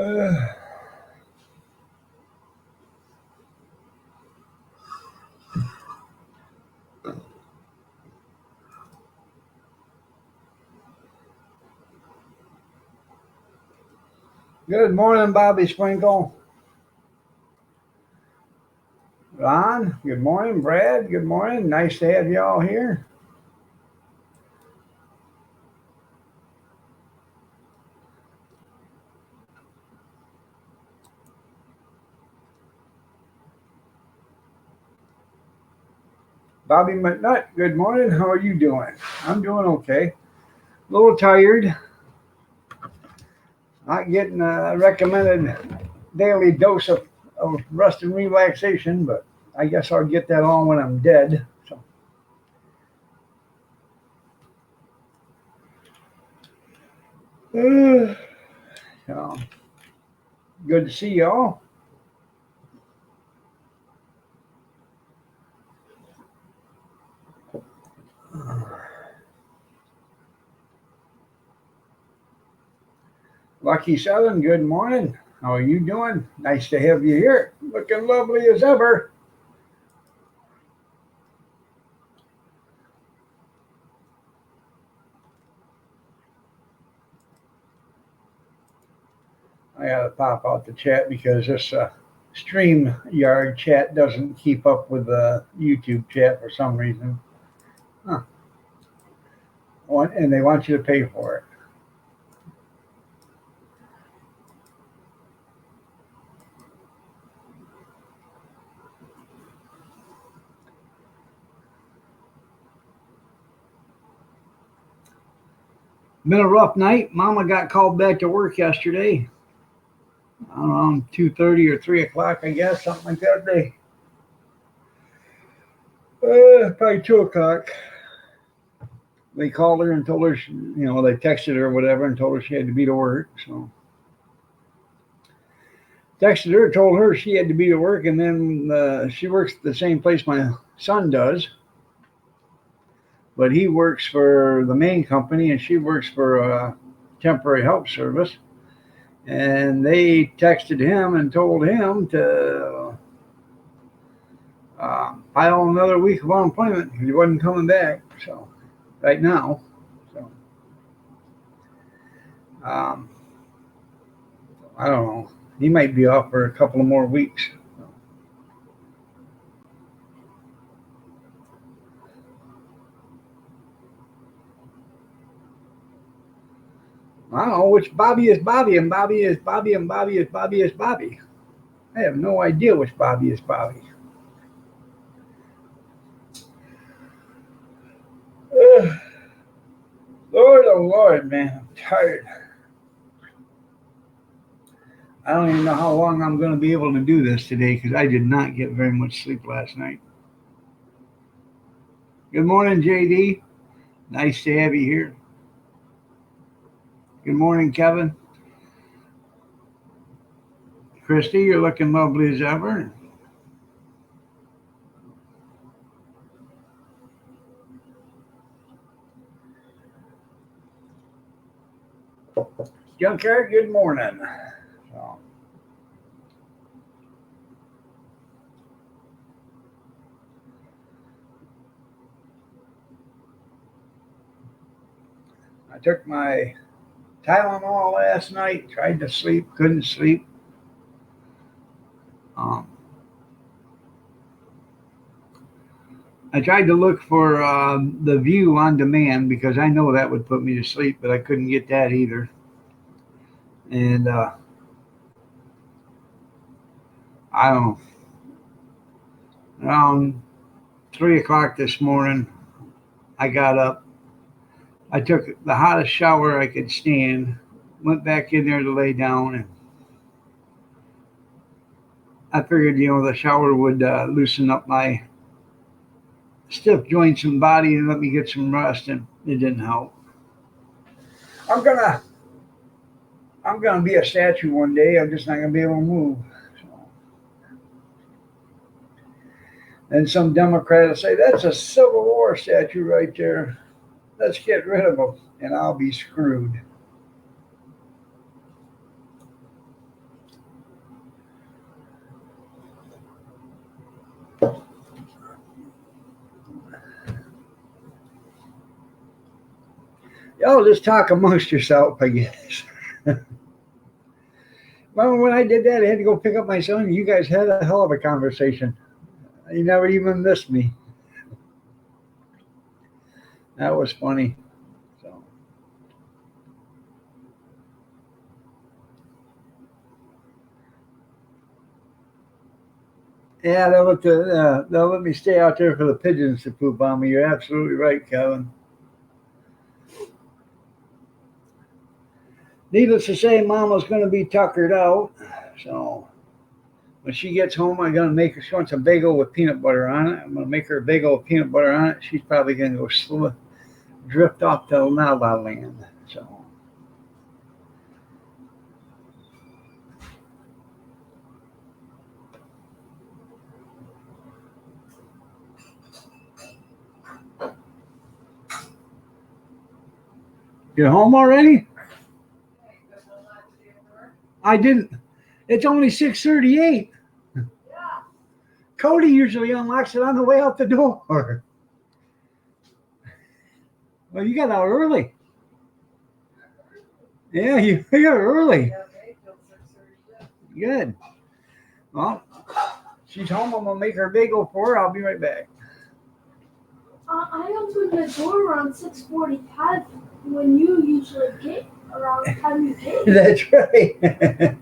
Uh, Good morning, Bobby Sprinkle. Ron, good morning. Brad, good morning. Nice to have you all here. Bobby McNutt, good morning. How are you doing? I'm doing okay. A little tired. Not getting a recommended daily dose of rest and relaxation, but I guess I'll get that on when I'm dead. So, so good to see y'all. Lucky Seven, good morning. How are you doing? Nice to have you here. Looking lovely as ever. I gotta pop out the chat because this StreamYard chat doesn't keep up with the YouTube chat for some reason. Huh. And they want you to pay for it. Been a rough night. Mama got called back to work yesterday. Around 2:30 or 3 o'clock, I guess, something like that. Probably 2 o'clock. They called her and told her, they texted her or whatever and told her she had to be to work. So texted her, told her she had to be to work, and then she works at the same place my son does. But he works for the main company and she works for a temporary help service. And they texted him and told him to file another week of unemployment because he wasn't coming back. So, right now. So, um, I don't know. He might be off for a couple of more weeks. I don't know which Bobby is Bobby and Bobby is Bobby and Bobby is Bobby is Bobby. I have no idea which Bobby is Bobby. Lord, oh Lord, man, I'm tired. I don't even know how long I'm going to be able to do this today because I did not get very much sleep last night. Good morning, JD. Nice to have you here. Good morning, Kevin. Christy, you're looking lovely as ever. Junkyard, good morning. So, I took my Tylenol last night, tried to sleep, couldn't sleep. Um, I tried to look for the view on demand because I know that would put me to sleep, but I couldn't get that either. And I don't know. Around 3 o'clock this morning, I got up. I took the hottest shower I could stand, went back in there to lay down, and I figured, the shower would loosen up my stiff joints and body and let me get some rest, and it didn't help. I'm gonna, I'm gonna be a statue one day. I'm just not gonna be able to move. So, and some Democrat will say that's a Civil War statue right there. Let's get rid of them, and I'll be screwed. Y'all just talk amongst yourself, I guess. Well, when I did that, I had to go pick up my son. You guys had a hell of a conversation. You never even missed me. That was funny. So, yeah, they'll let me stay out there for the pigeons to poop on me. You're absolutely right, Kevin. Needless to say, Mama's going to be tuckered out. So when she gets home, I'm going to make her. She wants a bagel with peanut butter on it. I'm going to make her a bagel with peanut butter on it. She's probably going to go drift off to La La Land. So you're home already? I didn't. It's only 6:38. Cody usually unlocks it on the way out the door. Well, you got out early. Yeah, you got early. Good. Well, she's home. I'm gonna make her a bagel for her. I'll be right back. I opened the door around 6:45 when you usually get around the time you get. That's right.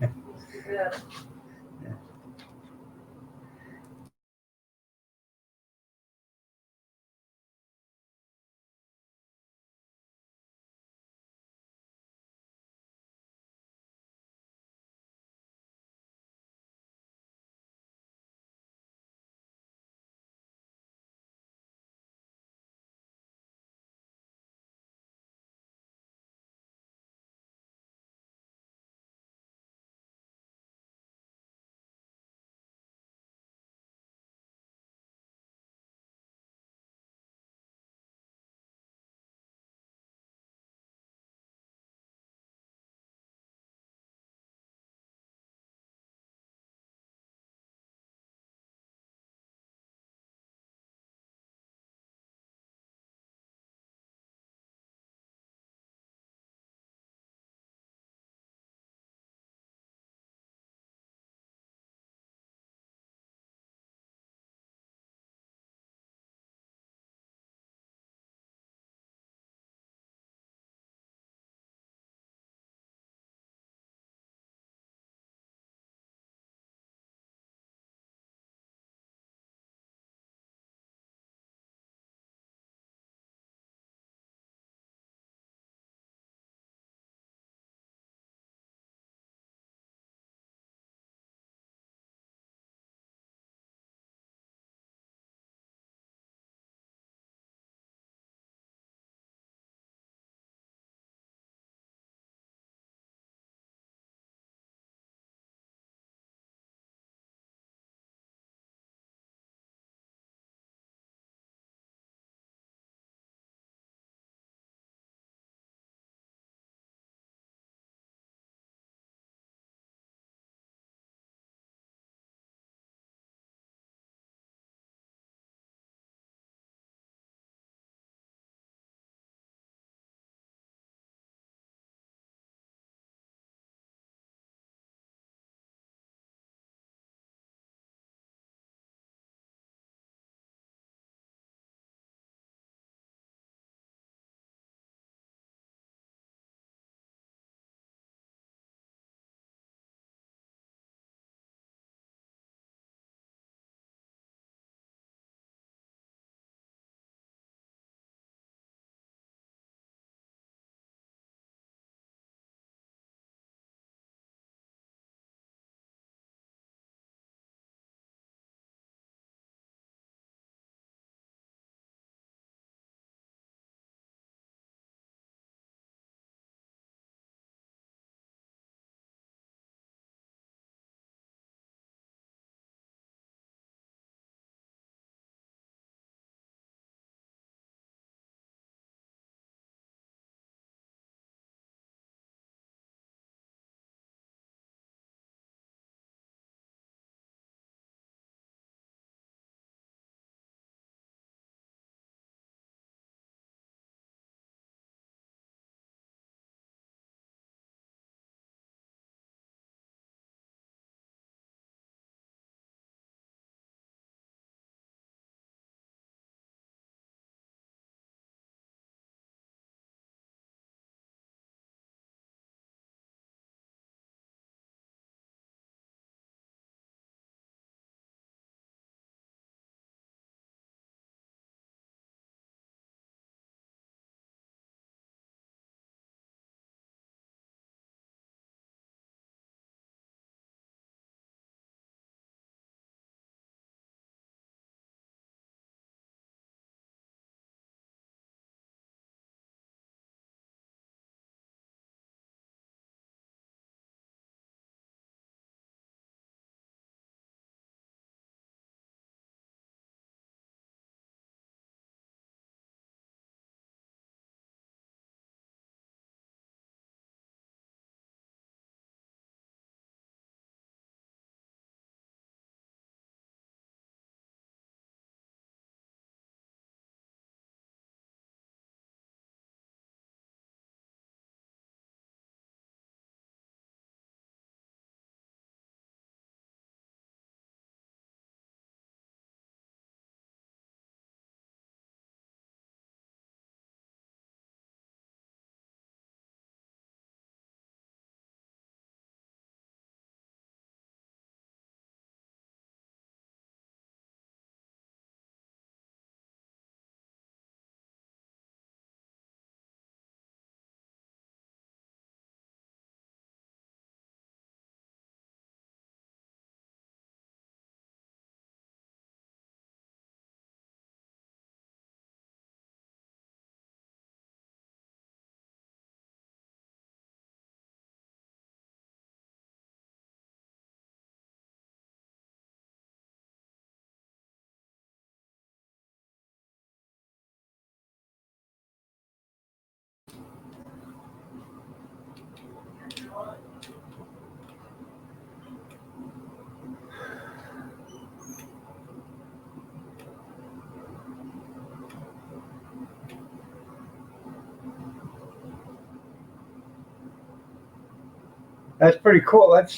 That's pretty cool. That's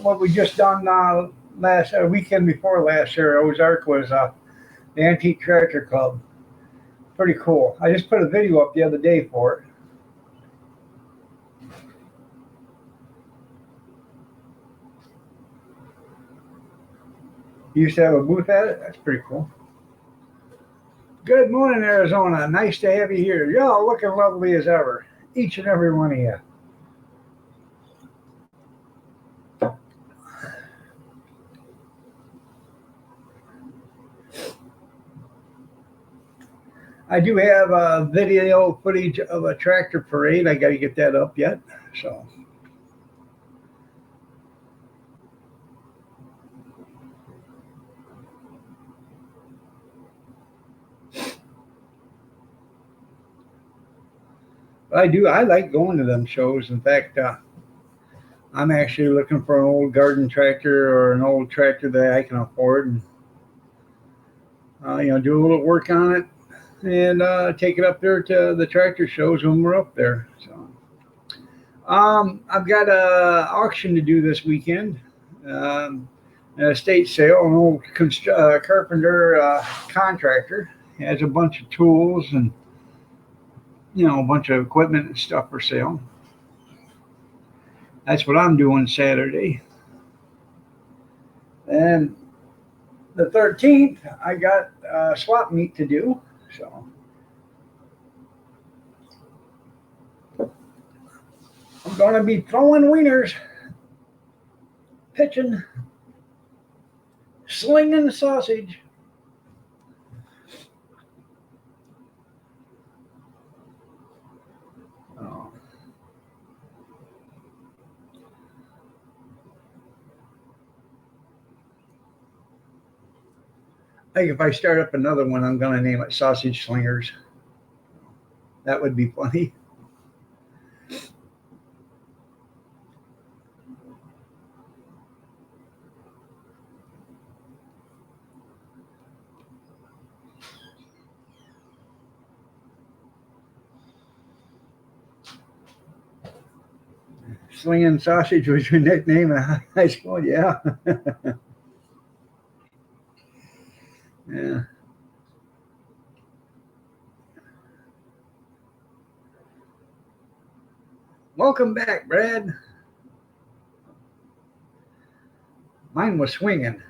what we just done last weekend before last year. Ozark was the Antique Tractor Club. Pretty cool. I just put a video up the other day for it. You used to have a booth at it? That's pretty cool. Good morning, Arizona. Nice to have you here. Y'all looking lovely as ever. Each and every one of you. I do have video footage of a tractor parade. I got to get that up yet. So. I like going to them shows. In fact, I'm actually looking for an old garden tractor or an old tractor that I can afford, and do a little work on it and take it up there to the tractor shows when we're up there. So, I've got a auction to do this weekend. An estate sale. An old carpenter contractor has a bunch of tools and a bunch of equipment and stuff for sale. That's what I'm doing Saturday. And the 13th, I got swap meet to do. So I'm going to be throwing wieners, pitching, slinging sausage. Oh. I think if I start up another one, I'm going to name it Sausage Slingers. That would be funny. Slinging Sausage was your nickname in high school, yeah. Yeah. Welcome back, Brad. Mine was swinging.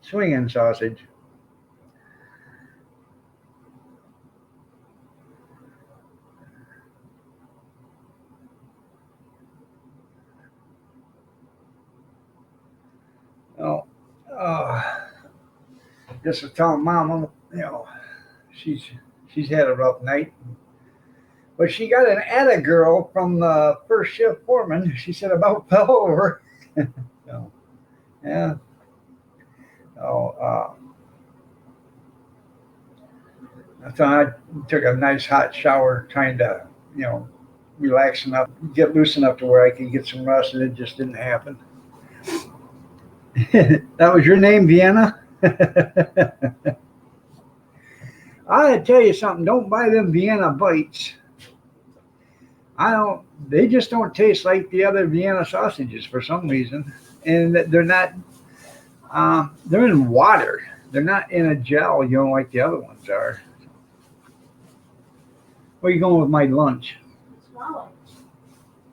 Swinging sausage. Oh, just was telling Mom, she's had a rough night. But she got an atta girl from the first shift foreman. She said about fell over. So, yeah. So, so I took a nice hot shower trying to, relax enough, get loose enough to where I could get some rest, and it just didn't happen. That was your name, Vienna? I tell you something, don't buy them Vienna bites. They just don't taste like the other Vienna sausages for some reason. And they're not, they're in water. They're not in a gel, like the other ones are. Where are you going with my lunch? It's my lunch.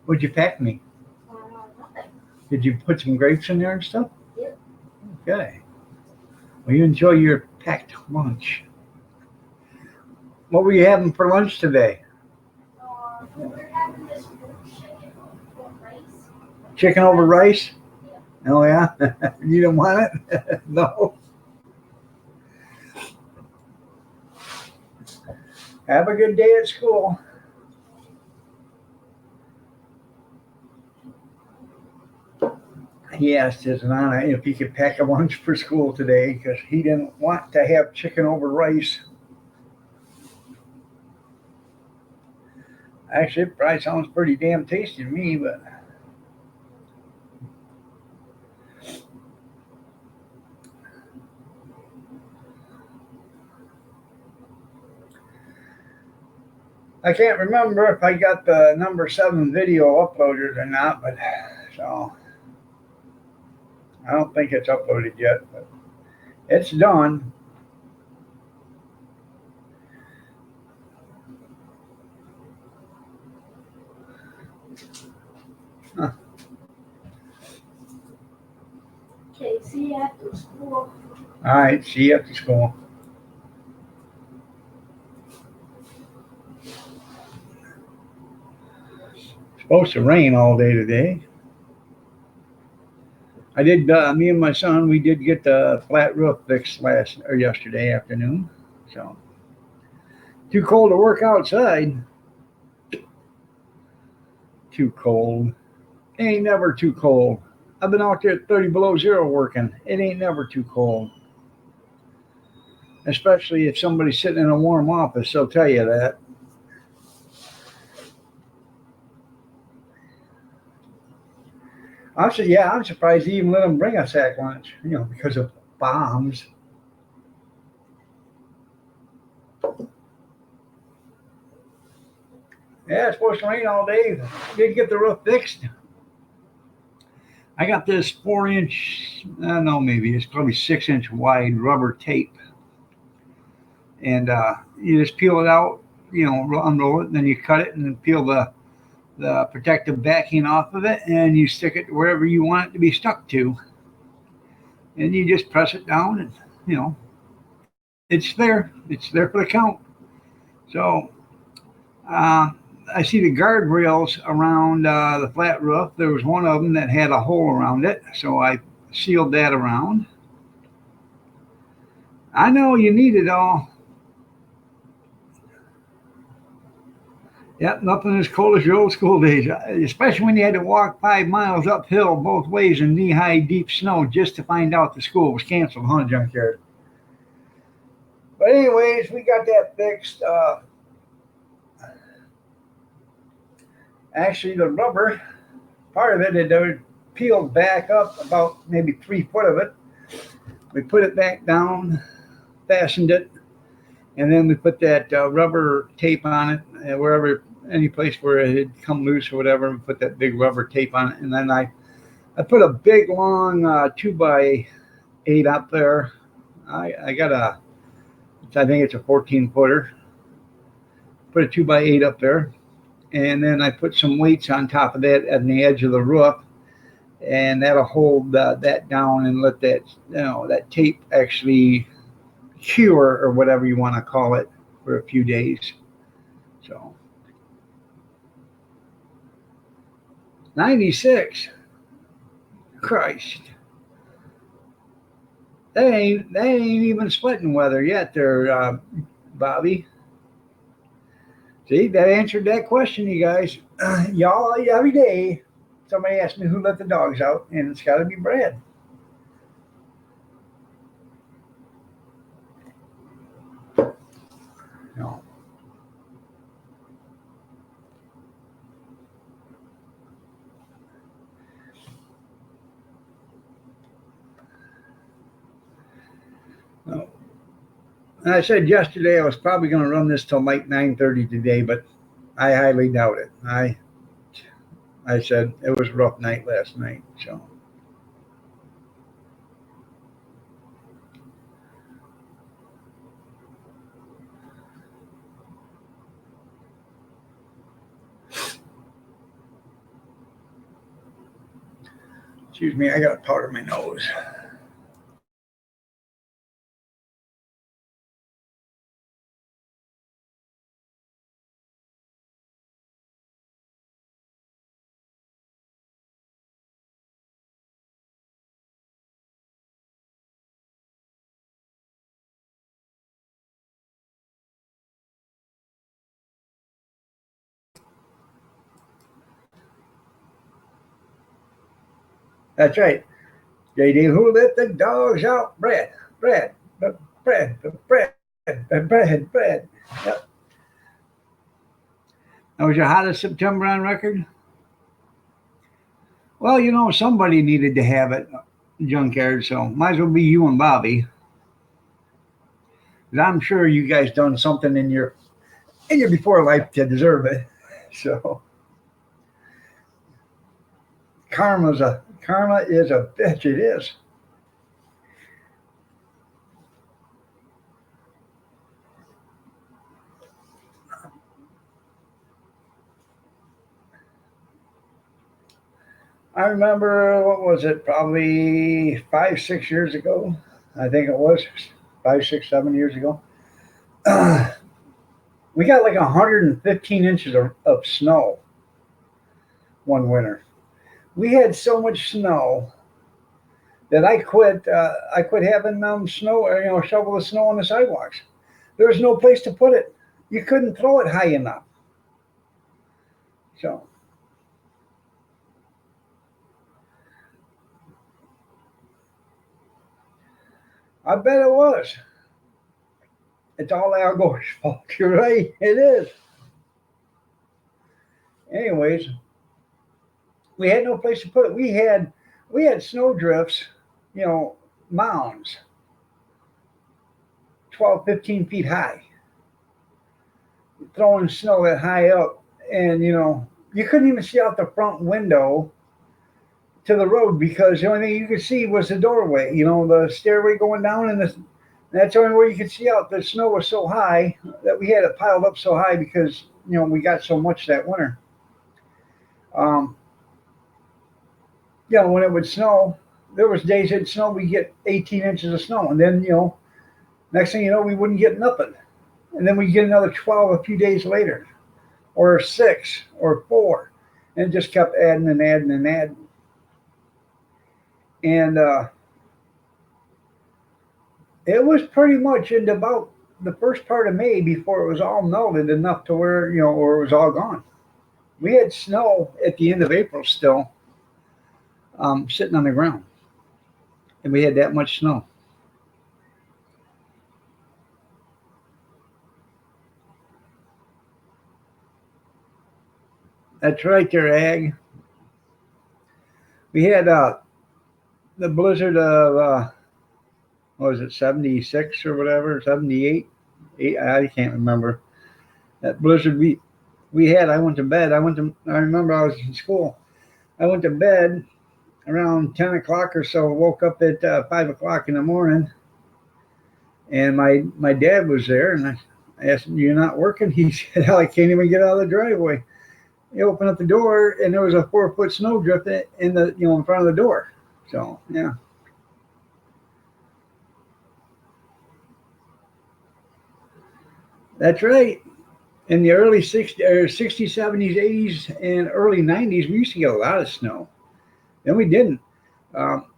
What'd you pack me? Nothing. Did you put some grapes in there and stuff? Yep. Okay. Well, you enjoy your packed lunch. What were you having for lunch today? We're having this chicken over rice. Chicken over rice? Yeah. Oh, yeah? You don't want it? No. Have a good day at school. He asked his nana if he could pack a lunch for school today because he didn't want to have chicken over rice. Actually, it probably sounds pretty damn tasty to me, but I can't remember if I got the number 7 video uploaded or not, but so I don't think it's uploaded yet, but it's done. Huh. Okay, see you after school. All right, see you after school. Supposed to rain all day today. I did. Me and my son, we did get the flat roof fixed yesterday afternoon. So too cold to work outside. Too cold. It ain't never too cold. I've been out there at 30 below zero working. It ain't never too cold. Especially if somebody's sitting in a warm office, they'll tell you that. I'm surprised they even let them bring a sack lunch, because of bombs. Yeah, it's supposed to rain all day. Did get the roof fixed. I got this 4-inch, no, maybe it's probably 6-inch wide rubber tape. And you just peel it out, unroll it, and then you cut it and then peel the protective backing off of it, and you stick it wherever you want it to be stuck to. And you just press it down, and, it's there. It's there for the count. So I see the guardrails around the flat roof. There was one of them that had a hole around it, so I sealed that around. I know you need it all. Yep, nothing as cold as your old school days, especially when you had to walk 5 miles uphill both ways in knee-high deep snow just to find out the school was canceled, huh, Junkyard? But anyways, we got that fixed. Actually, the rubber, part of it had peeled back up about maybe 3 foot of it. We put it back down, fastened it, and then we put that rubber tape on it, any place where it had come loose or whatever, and put that big rubber tape on it. And then I put a big long 2x8 up there. I got I think it's a 14-footer. Put a 2x8 up there. And then I put some weights on top of that at the edge of the roof. And that'll hold that down and let that tape actually cure, or whatever you want to call it, for a few days. So 96. Christ. That ain't even sweating weather yet there, Bobby. See, that answered that question, you guys. Y'all, every day, somebody asks me who let the dogs out, and it's got to be Brad. No. No. And I said yesterday I was probably going to run this till like 9:30 today, but I highly doubt it. I said it was a rough night last night, so. Excuse me, I got to powder my nose. That's right. JD, who let the dogs out? Brad. Yep. That was your hottest September on record? Well, somebody needed to have it, Junkyard, so might as well be you and Bobby. 'Cause I'm sure you guys done something in your in your before life to deserve it. So karma is a bitch. It is. I remember, what was it? Probably 5, 6 years ago. I think it was 5, 6, 7 years ago. We got like 115 inches of snow one winter. We had so much snow that I quit. I quit having snow, shovel the snow on the sidewalks. There was no place to put it. You couldn't throw it high enough. So I bet it was. It's all Al Gore's fault. You're right. It is. Anyways, we had no place to put it. We had snow drifts, you know, mounds, 12, 15 feet high, throwing snow that high up, and you couldn't even see out the front window to the road because the only thing you could see was the doorway. The stairway going down, and that's the only way you could see out. The snow was so high that we had it piled up so high because we got so much that winter. Um, when it would snow, there was days it'd snow, we get 18 inches of snow, and then next thing you know, we wouldn't get nothing, and then we get another 12 a few days later, or 6 or 4, and it just kept adding and adding and adding. And it was pretty much into about the first part of May before it was all melted enough to where or it was all gone. We had snow at the end of April still, sitting on the ground, and we had that much snow. That's right there, Ag. We had the blizzard of what was it, 76 or whatever, 78, I can't remember. That blizzard we had. I went to bed. I remember I was in school. I went to bed around 10 o'clock or so. Woke up at 5 o'clock in the morning, and my dad was there, and I asked him, "You're not working?" He said, "Hell, I can't even get out of the driveway." He opened up the door, and there was a 4 foot snowdrift in the in front of the door. So yeah, that's right. In the early 60s, or 60s, 70s, 80s, and early 90s, we used to get a lot of snow. Then we didn't. Um,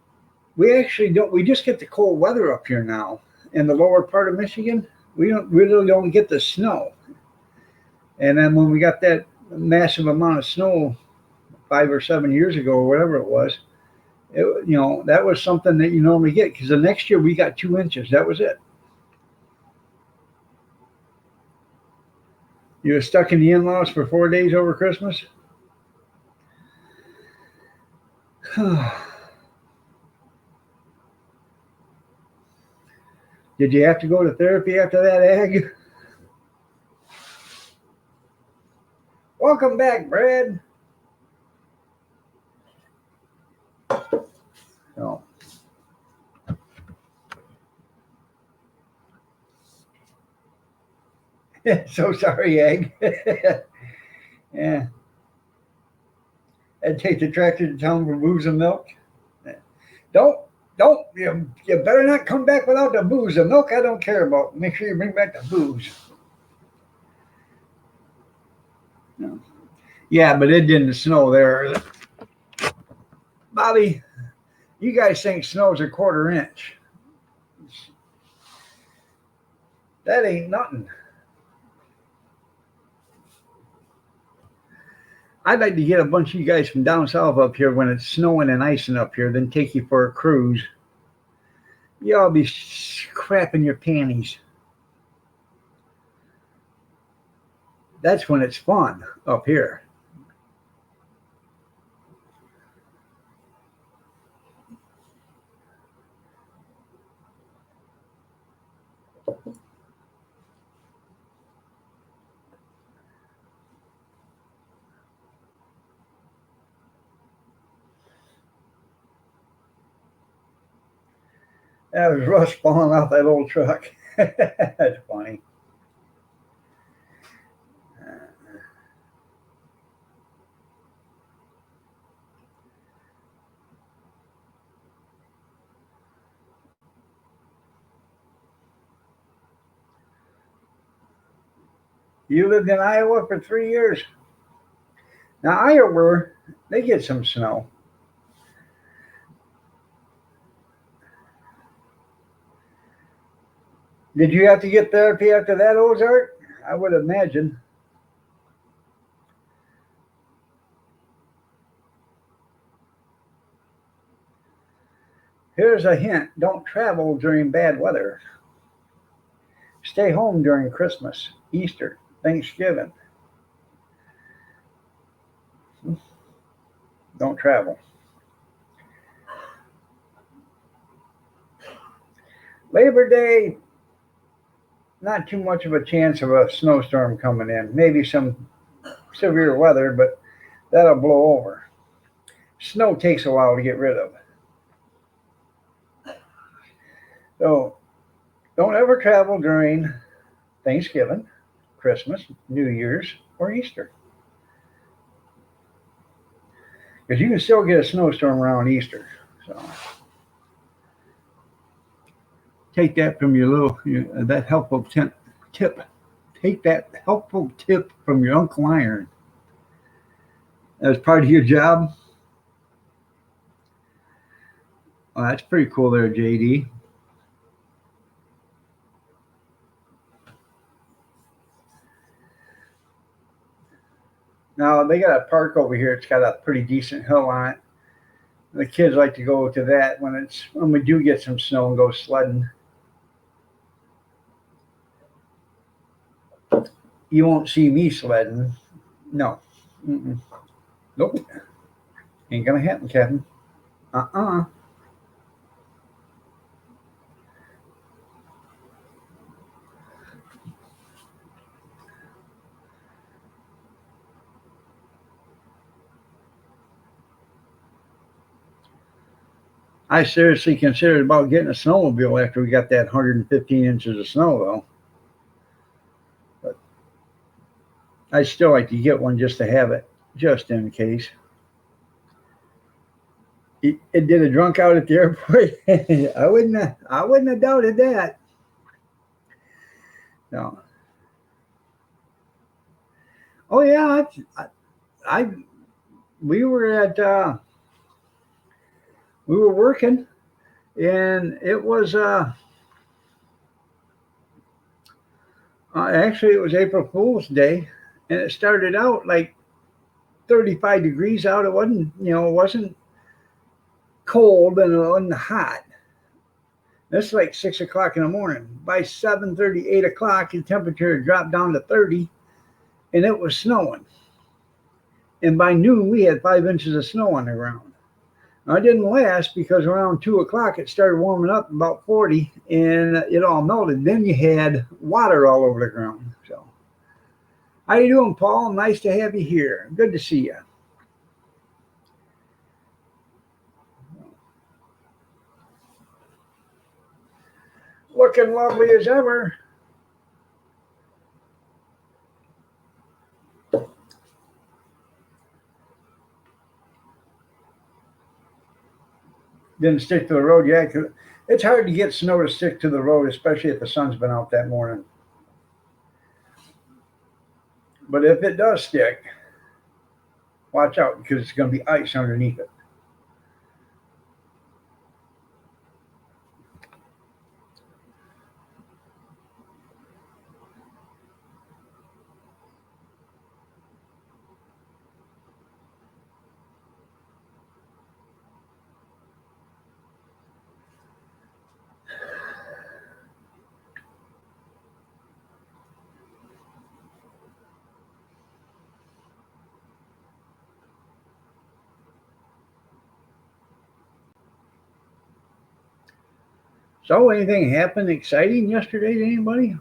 we actually don't. We just get the cold weather up here now in the lower part of Michigan. We really don't get the snow. And then when we got that massive amount of snow 5 or 7 years ago, or whatever it was, that was something that you normally get because the next year we got 2 inches. That was it. You were stuck in the in-laws for 4 days over Christmas. Did you have to go to therapy after that, Ag? Welcome back, Brad. Oh. So sorry, Egg. Yeah. I'd take the tractor to town for booze and milk. Don't, you better not come back without the booze. The milk I don't care about. Make sure you bring back the booze. No. Yeah, but it didn't snow there. Bobby, you guys think snow's a 1/4 inch. That ain't nothing. I'd like to get a bunch of you guys from down south up here when it's snowing and icing up here, then take you for a cruise. Y'all be crapping your panties. That's when it's fun up here. That was rust falling off that old truck. That's funny. You lived in Iowa for 3 years. Now, Iowa, they get some snow. Did you have to get therapy after that, Ozark? I would imagine. Here's a hint: don't travel during bad weather. Stay home during Christmas, Easter, Thanksgiving. Don't travel. Labor Day, not too much of a chance of a snowstorm coming in. Maybe some severe weather, but that'll blow over. Snow takes a while to get rid of. So don't ever travel during Thanksgiving, Christmas, New Year's, or Easter. Because you can still get a snowstorm around Easter. So take that from your that helpful tip. Take that helpful tip from your Uncle Iron as part of your job. Oh, that's pretty cool there, JD. Now they got a park over here. It's got a pretty decent hill on it. The kids like to go to that when we do get some snow and go sledding. You won't see me sledding. No. Mm-mm. Nope. Ain't gonna happen, Kevin. Uh-uh. I seriously considered about getting a snowmobile after we got that 115 inches of snow, though. But I'd still like to get one just to have it, just in case. It did a drunk out at the airport. I wouldn't have doubted that. No. Oh yeah, I we were at we were working, and it was actually it was April Fool's Day, and it started out like 35 degrees out. It wasn't cold and it wasn't hot. That's like 6 o'clock in the morning. By 7:30, 8 o'clock, the temperature dropped down to 30, and it was snowing. And by noon, we had 5 inches of snow on the ground. Now, it didn't last because around 2 o'clock it started warming up about 40, and it all melted. Then you had water all over the ground. So, how you doing, Paul? Nice to have you here. Good to see you. Looking lovely as ever. Didn't stick to the road yet. 'Cause it's hard to get snow to stick to the road, especially if the sun's been out that morning. But if it does stick, watch out because it's going to be ice underneath it. So, anything happened exciting yesterday to anybody?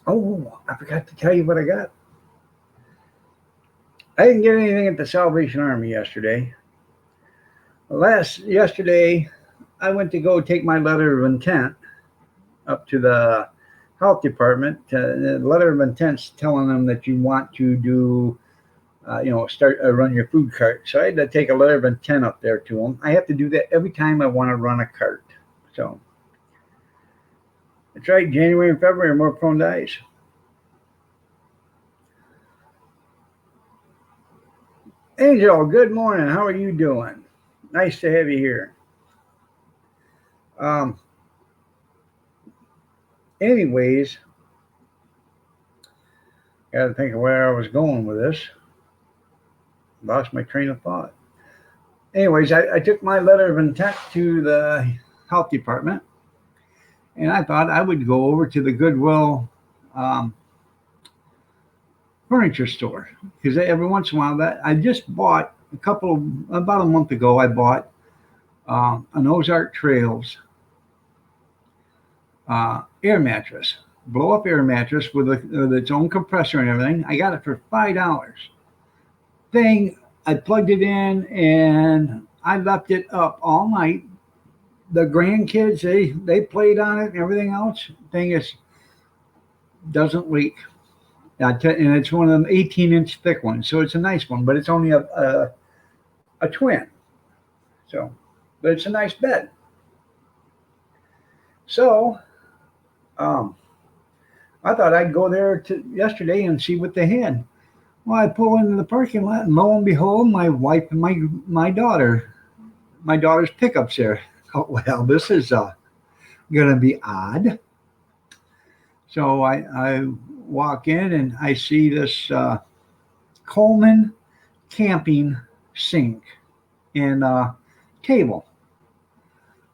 Oh, I forgot to tell you what I got. I didn't get anything at the Salvation Army yesterday. Yesterday, I went to go take my letter of intent up to the health department. The letter of intent's telling them that you want to do, start run your food cart. So I had to take a letter of intent up there to them. I have to do that every time I want to run a cart. So that's right. January and February are more prone to ice. Angel, good morning. How are you doing? Nice to have you here. Um, anyways, got to think of where I was going with this. Lost my train of thought. Anyways, I took my letter of intent to the health department, and I thought I would go over to the Goodwill um, furniture store because every once in a while that I just bought about a month ago. I bought an Ozark Trails air mattress, blow up air mattress with its own compressor and everything. I got it for $5. Thing, I plugged it in and I left it up all night. The grandkids, they played on it and everything else. Thing is, doesn't leak. And it's one of them 18-inch thick ones, so it's a nice one, but it's only a twin. So, but it's a nice bed. So, um, I thought I'd go there yesterday and see what they had. Well, I pull into the parking lot, and lo and behold, my wife and my daughter's pickup's there. Oh, well, this is going to be odd. So I walk in and I see this Coleman camping sink and table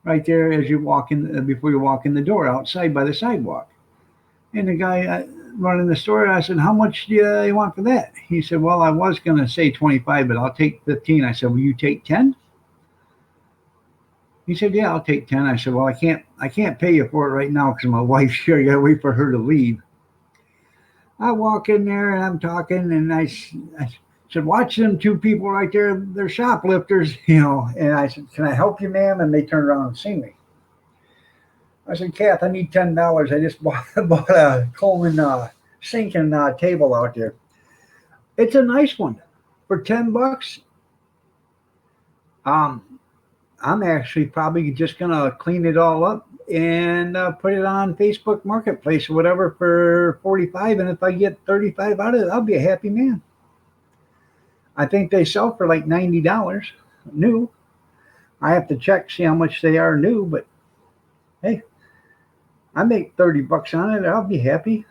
right there as you walk in before you walk in the door outside by the sidewalk. And the guy running the store, I said, "How much do you want for that?" He said, "Well, I was going to say 25, but I'll take 15." I said, "Will you take 10?" He said, "Yeah, I'll take 10." I said, "Well, I can't pay you for it right now because my wife's here. I got to wait for her to leave." I walk in there and I'm talking, and I said, "Watch them two people right there. They're shoplifters, you know." And I said, "Can I help you, ma'am?" And they turned around and see me. I said, "Kath, I need $10. I just bought a Coleman sink and table out there. It's a nice one for $10. Um, I'm actually probably just gonna clean it all up and put it on Facebook Marketplace or whatever for 45. And if I get 35 out of it, I'll be a happy man. I think they sell for like $90 new. I have to check see how much they are new, but hey, I make $30 on it. I'll be happy.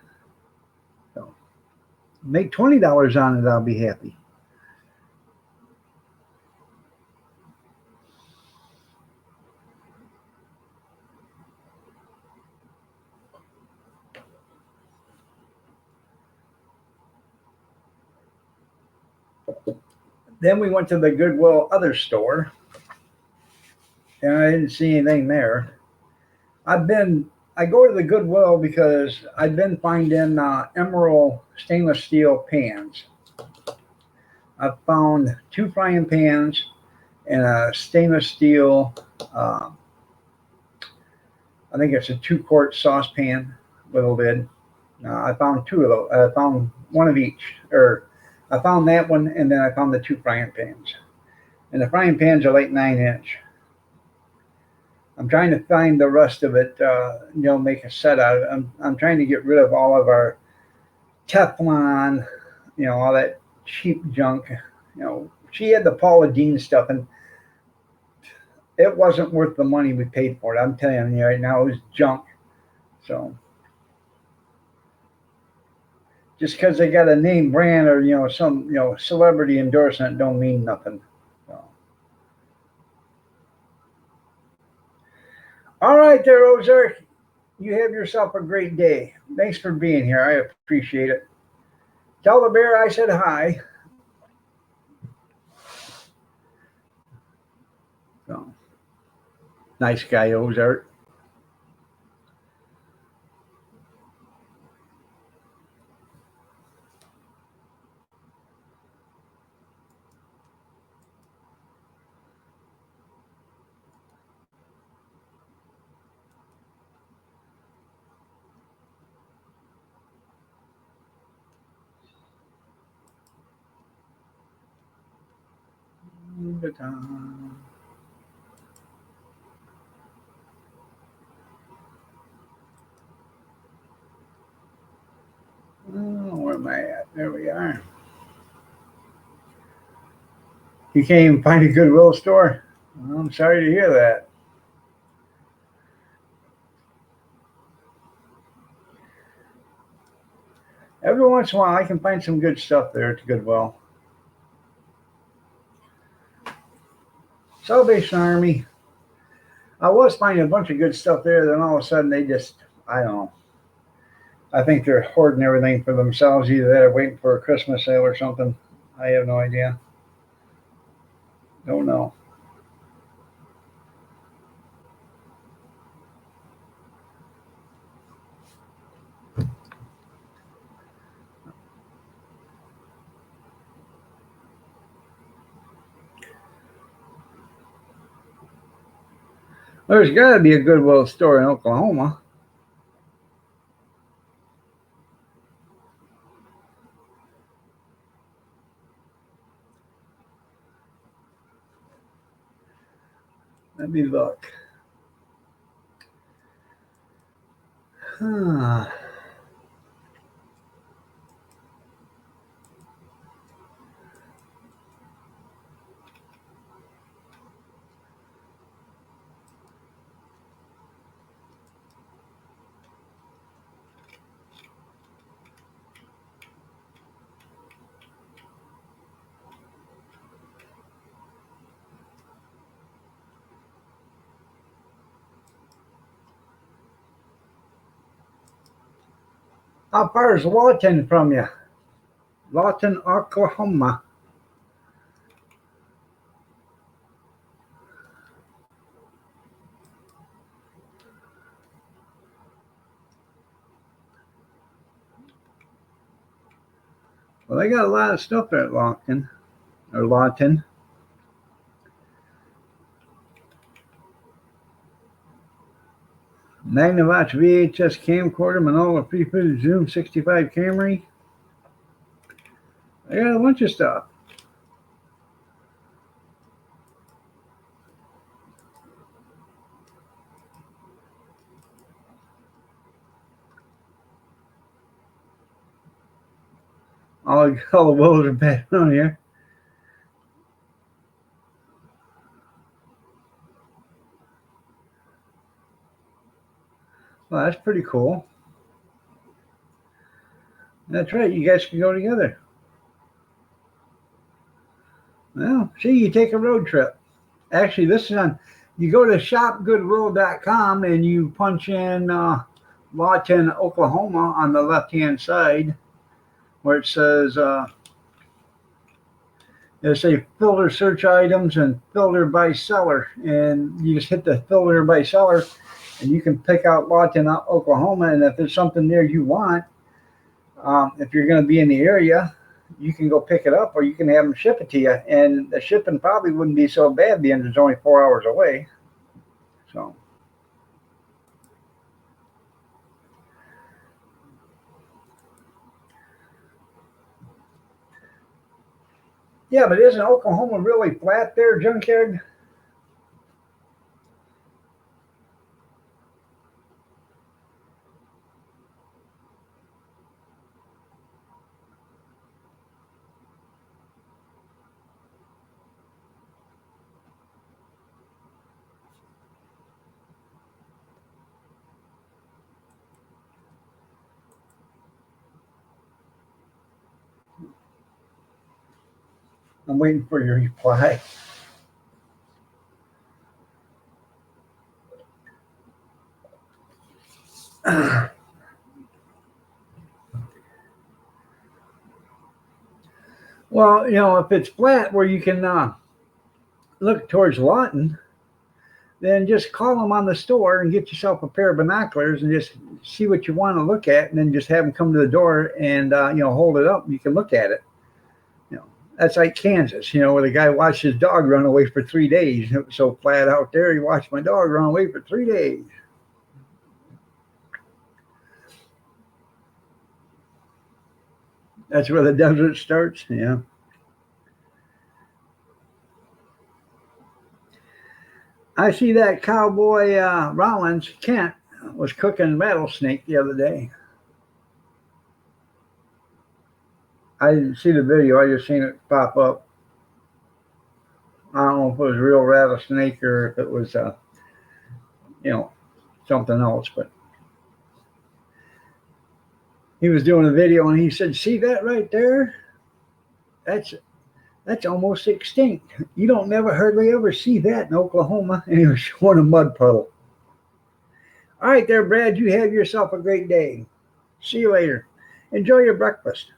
So make $20 on it. I'll be happy. Then we went to the Goodwill other store, and I didn't see anything there. I go to the Goodwill because I've been finding emerald stainless steel pans. I've found two frying pans and a stainless steel. Uh, I think it's a 2-quart saucepan with a lid. I found two of those. I found one of each, or I found that one, and then I found the two frying pans. And the frying pans are like 9-inch. I'm trying to find the rest of it, make a set out of it. I'm trying to get rid of all of our Teflon, all that cheap junk. She had the Paula Deen stuff, and it wasn't worth the money we paid for it. I'm telling you right now, it was junk. So just because they got a name brand or some celebrity endorsement don't mean nothing. So. All right, there, Ozark. You have yourself a great day. Thanks for being here. I appreciate it. Tell the bear I said hi. So, nice guy, Ozark. Oh, where am I at? There we are. You can't even find a Goodwill store? Well, I'm sorry to hear that. Every once in a while, I can find some good stuff there at the Goodwill. Salvation Army. I was finding a bunch of good stuff there, then all of a sudden they just, I don't know. I think they're hoarding everything for themselves. Either they're waiting for a Christmas sale or something. I have no idea. Don't know. There's got to be a Goodwill store in Oklahoma. Let me look. Huh. How far is Lawton from you? Lawton, Oklahoma. Well, they got a lot of stuff there at Lawton. Or Lawton. Magnavox VHS camcorder, Manola pre-fitted Zoom 65 Camry. I got a bunch of stuff. All the willows are bad on here. Well, that's pretty cool. That's right. You guys can go together. Well, see, you take a road trip. Actually, this is on. You go to shopgoodwill.com and you punch in Lawton, Oklahoma on the left-hand side, where it says it'll say filter search items and filter by seller, and you just hit the filter by seller, and you can pick out Lawton, Oklahoma, and if there's something there you want, if you're going to be in the area, you can go pick it up, or you can have them ship it to you, and the shipping probably wouldn't be so bad, being it's only 4 hours away. So. Yeah, but isn't Oklahoma really flat there, Junkyard? I'm waiting for your reply. Well, if it's flat where you can look towards Lawton, then just call them on the store and get yourself a pair of binoculars and just see what you want to look at, and then just have them come to the door and hold it up. And you can look at it. That's like Kansas, where the guy watched his dog run away for 3 days. It was so flat out there. He watched my dog run away for 3 days. That's where the desert starts. Yeah. I see that cowboy Rollins Kent was cooking rattlesnake the other day. I didn't see the video. I just seen it pop up. I don't know if it was a real rattlesnake or if it was, you know, something else. But he was doing a video and he said, "See that right there? That's that's almost extinct. You don't never hardly ever see that in Oklahoma." And he was showing a mud puddle. All right, there, Brad. You have yourself a great day. See you later. Enjoy your breakfast.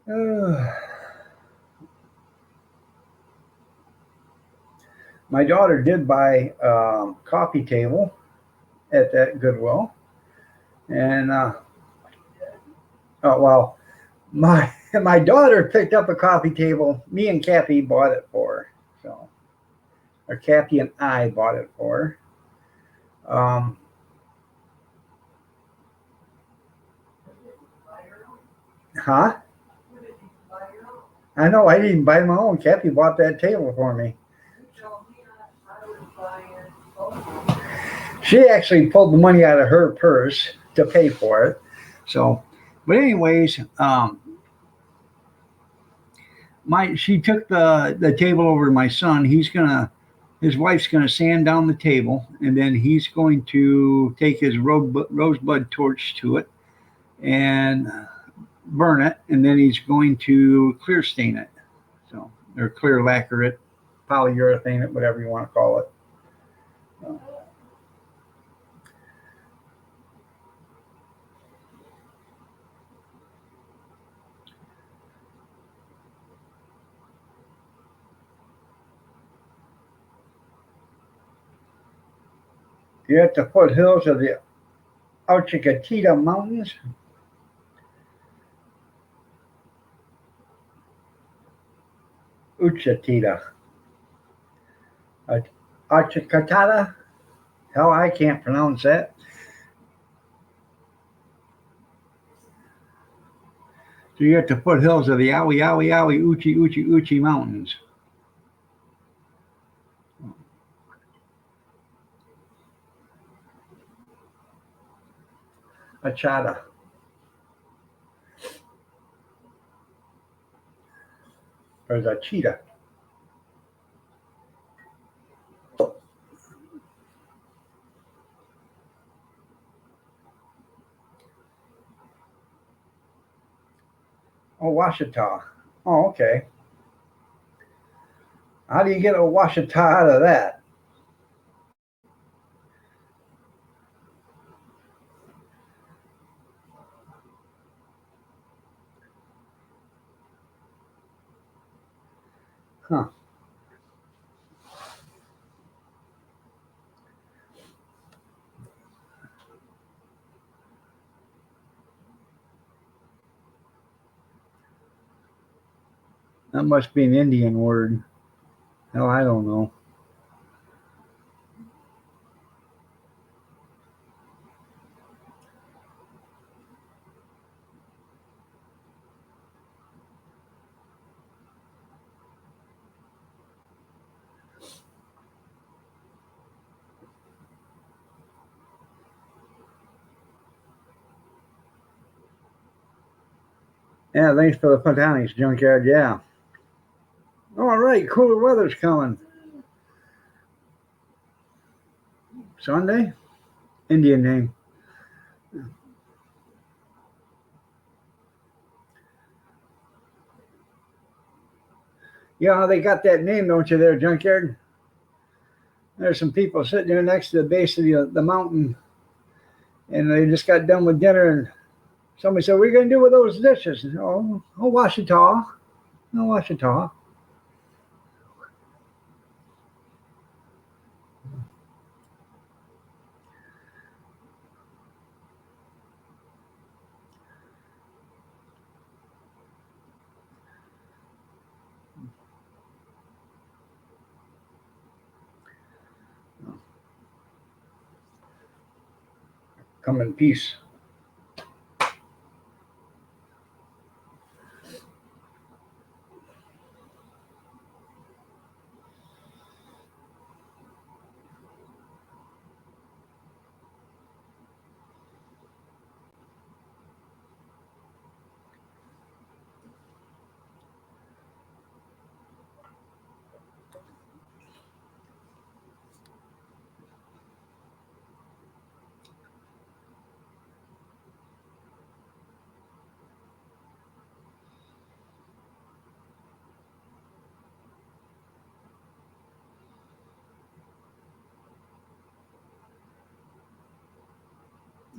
Uh, my daughter did buy a coffee table at that Goodwill, and oh well, my daughter picked up a coffee table. Me and Cappy bought it for her. So, or Cappy and I bought it for her. Huh? I know. I didn't buy my own. Cappy bought that table for me. She actually pulled the money out of her purse to pay for it. So, but anyways, she took the table over to my son. His wife's gonna sand down the table, and then he's going to take his rosebud torch to it and burn it, and then he's going to clear stain it, so or clear lacquer it, polyurethane it, whatever you want to call it. So, you're at the foothills of the Ouachita Mountains. Uchatita. Achicatata. Hell, I can't pronounce that. So you're at the foothills of the Uchi Mountains. Achata. Or the cheetah. Oh, Washita. Oh, okay. How do you get a Washita out of that? Huh. That must be an Indian word. Hell, I don't know. Yeah, thanks for the photonics, junkyard. Yeah. All right, cooler weather's coming. Sunday? Indian name. You know how they got that name, don't you, there, junkyard? There's some people sitting there next to the base of the mountain, and they just got done with dinner, and somebody said, "What are you going to do with those dishes?" Oh, I'll wash it off. I'll wash it off. come in peace.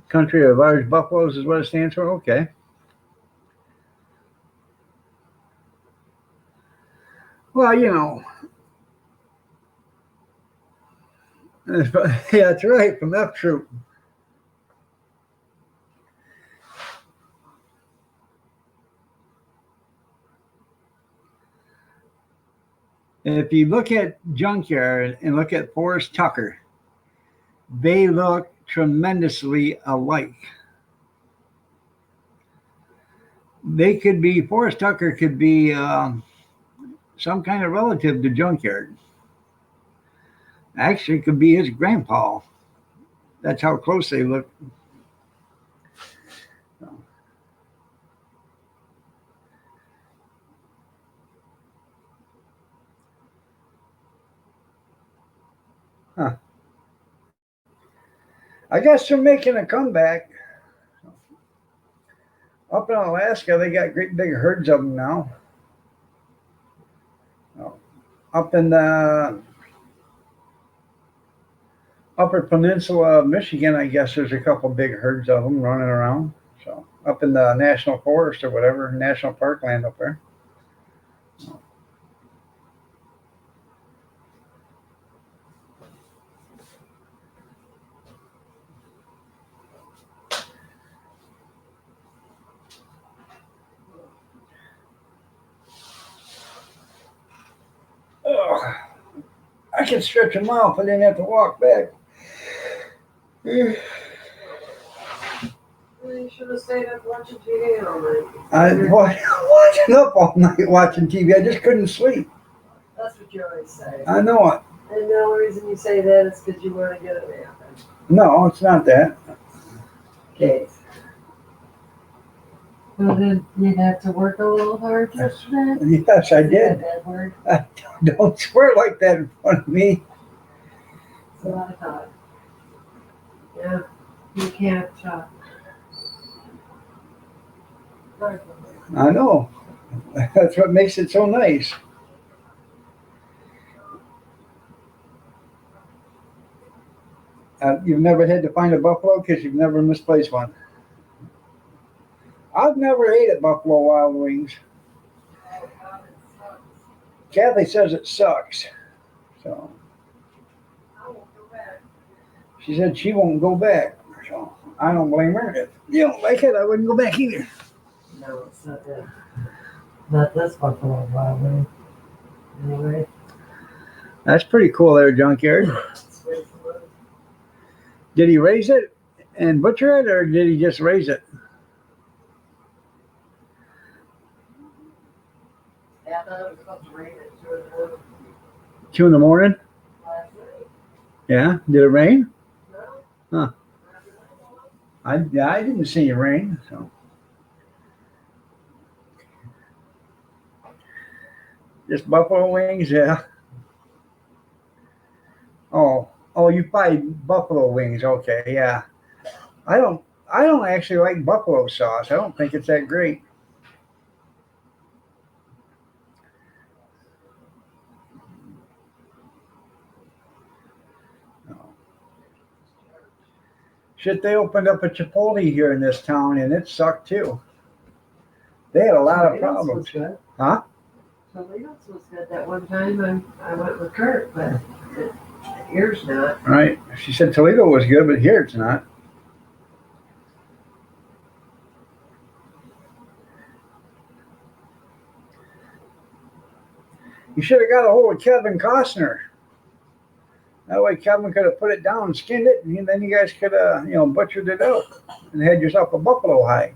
Country of large buffaloes is what it stands for? Okay. Well, you know, yeah, that's right, from F Troop. If you look at Junkyard and look at Forrest Tucker, they look tremendously alike. They could be, Forrest Tucker could be some kind of relative to Junkyard. Actually, it could be his grandpa. That's how close they look. Huh. I guess they're making a comeback. Up in Alaska, they got great big herds of them now. Up in the Upper Peninsula of Michigan, I guess there's a couple big herds of them running around. So up in the National Forest or whatever, National Parkland up there. Ugh. I could stretch a mile if I didn't have to walk back. Well, you should have stayed up watching TV all night. I watching up all night watching TV. I just couldn't sleep. That's what you always say. I know it. And the only reason you say that is because you want to get a nap. No, it's not that. Okay. Well, then you'd have to work a little hard yesterday. Yes, I did. That word. Don't swear like that in front of me. It's a lot of time. Yeah, you can't. I know. That's what makes it so nice. You've never had to find a buffalo because you've never misplaced one. I've never ate at Buffalo Wild Wings. Kathy says it sucks. So she said she won't go back. So I don't blame her. If you don't like it, I wouldn't go back either. No, it's not that. Not this Buffalo Wild Wing. Anyway. That's pretty cool there, Junkyard. Did he raise it and butcher it, or did he just raise it? Yeah, I thought it was supposed to rain at 2 in the morning. 2 in the morning? Last night. Yeah. Did it rain? No. Huh. I didn't see it rain. So just buffalo wings, yeah. Oh, you buy buffalo wings, okay, yeah. I don't actually like buffalo sauce. I don't think it's that great. Shit, they opened up a Chipotle here in this town, and it sucked too. They had a lot of problems. Was good. Huh? Toledo's was good that one time. I went with Kurt, but here's not. Right. She said Toledo was good, but here it's not. You should have got a hold of Kevin Costner. That way Kevin could have put it down and skinned it, and then you guys could have, butchered it out and had yourself a buffalo hide.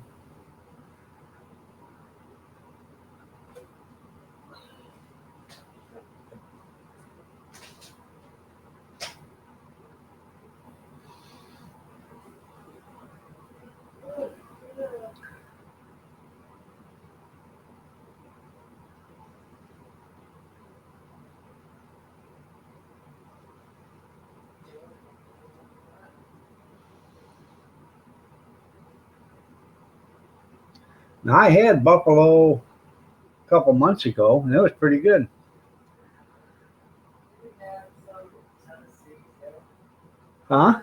Now, I had buffalo a couple months ago, and it was pretty good. Huh?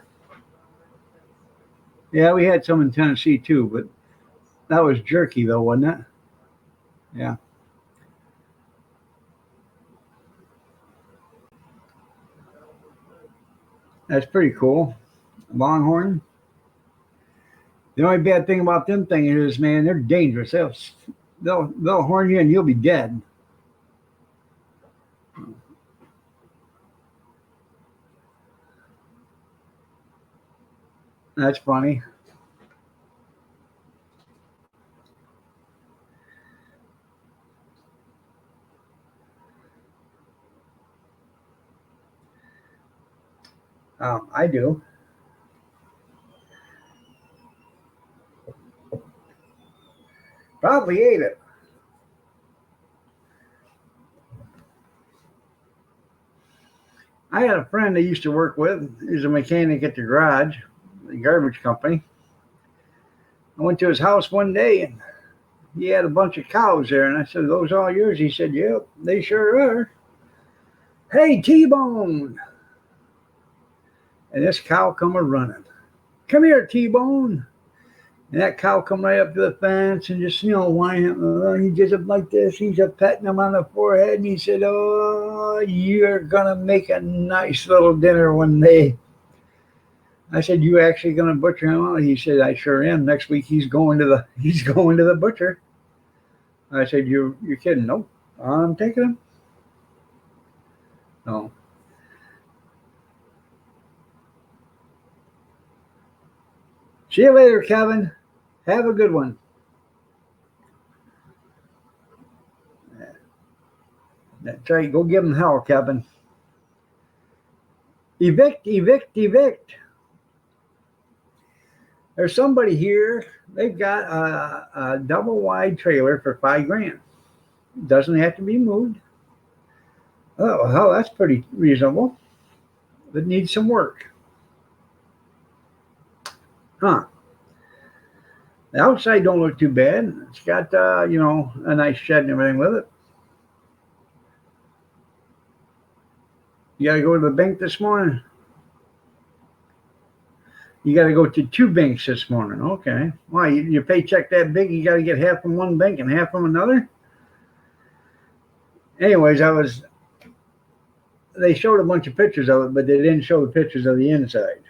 Yeah, we had some in Tennessee too, but that was jerky though, wasn't it? Yeah. That's pretty cool. Longhorn. The only bad thing about them things is, man, they're dangerous. They'll horn you and you'll be dead. That's funny. I do. Probably ate it. I had a friend I used to work with. He was a mechanic at the garage, the garbage company. I went to his house one day and he had a bunch of cows there. And I said, "Those all yours?" He said, "Yep, they sure are." "Hey, T-Bone." And this cow come a running. "Come here, T-Bone." And that cow come right up to the fence and just, whining. He just like this. He's a petting him on the forehead. And he said, "Oh, you're going to make a nice little dinner one day." I said, "You actually going to butcher him out?" He said, "I sure am. Next week he's going to the butcher." I said, "You're kidding?" "Nope, I'm taking him." No. See you later, Kevin. Have a good one. That's right. Go give him hell, Kevin. Evict, evict, evict. There's somebody here. They've got a double wide trailer for $5,000. Doesn't have to be moved. Oh, hell, that's pretty reasonable. But needs some work. Huh. The outside don't look too bad. It's got, a nice shed and everything with it. You got to go to the bank this morning? You got to go to two banks this morning. Okay. Why? Your paycheck that big, you got to get half from one bank and half from another? Anyways, they showed a bunch of pictures of it, but they didn't show the pictures of the inside.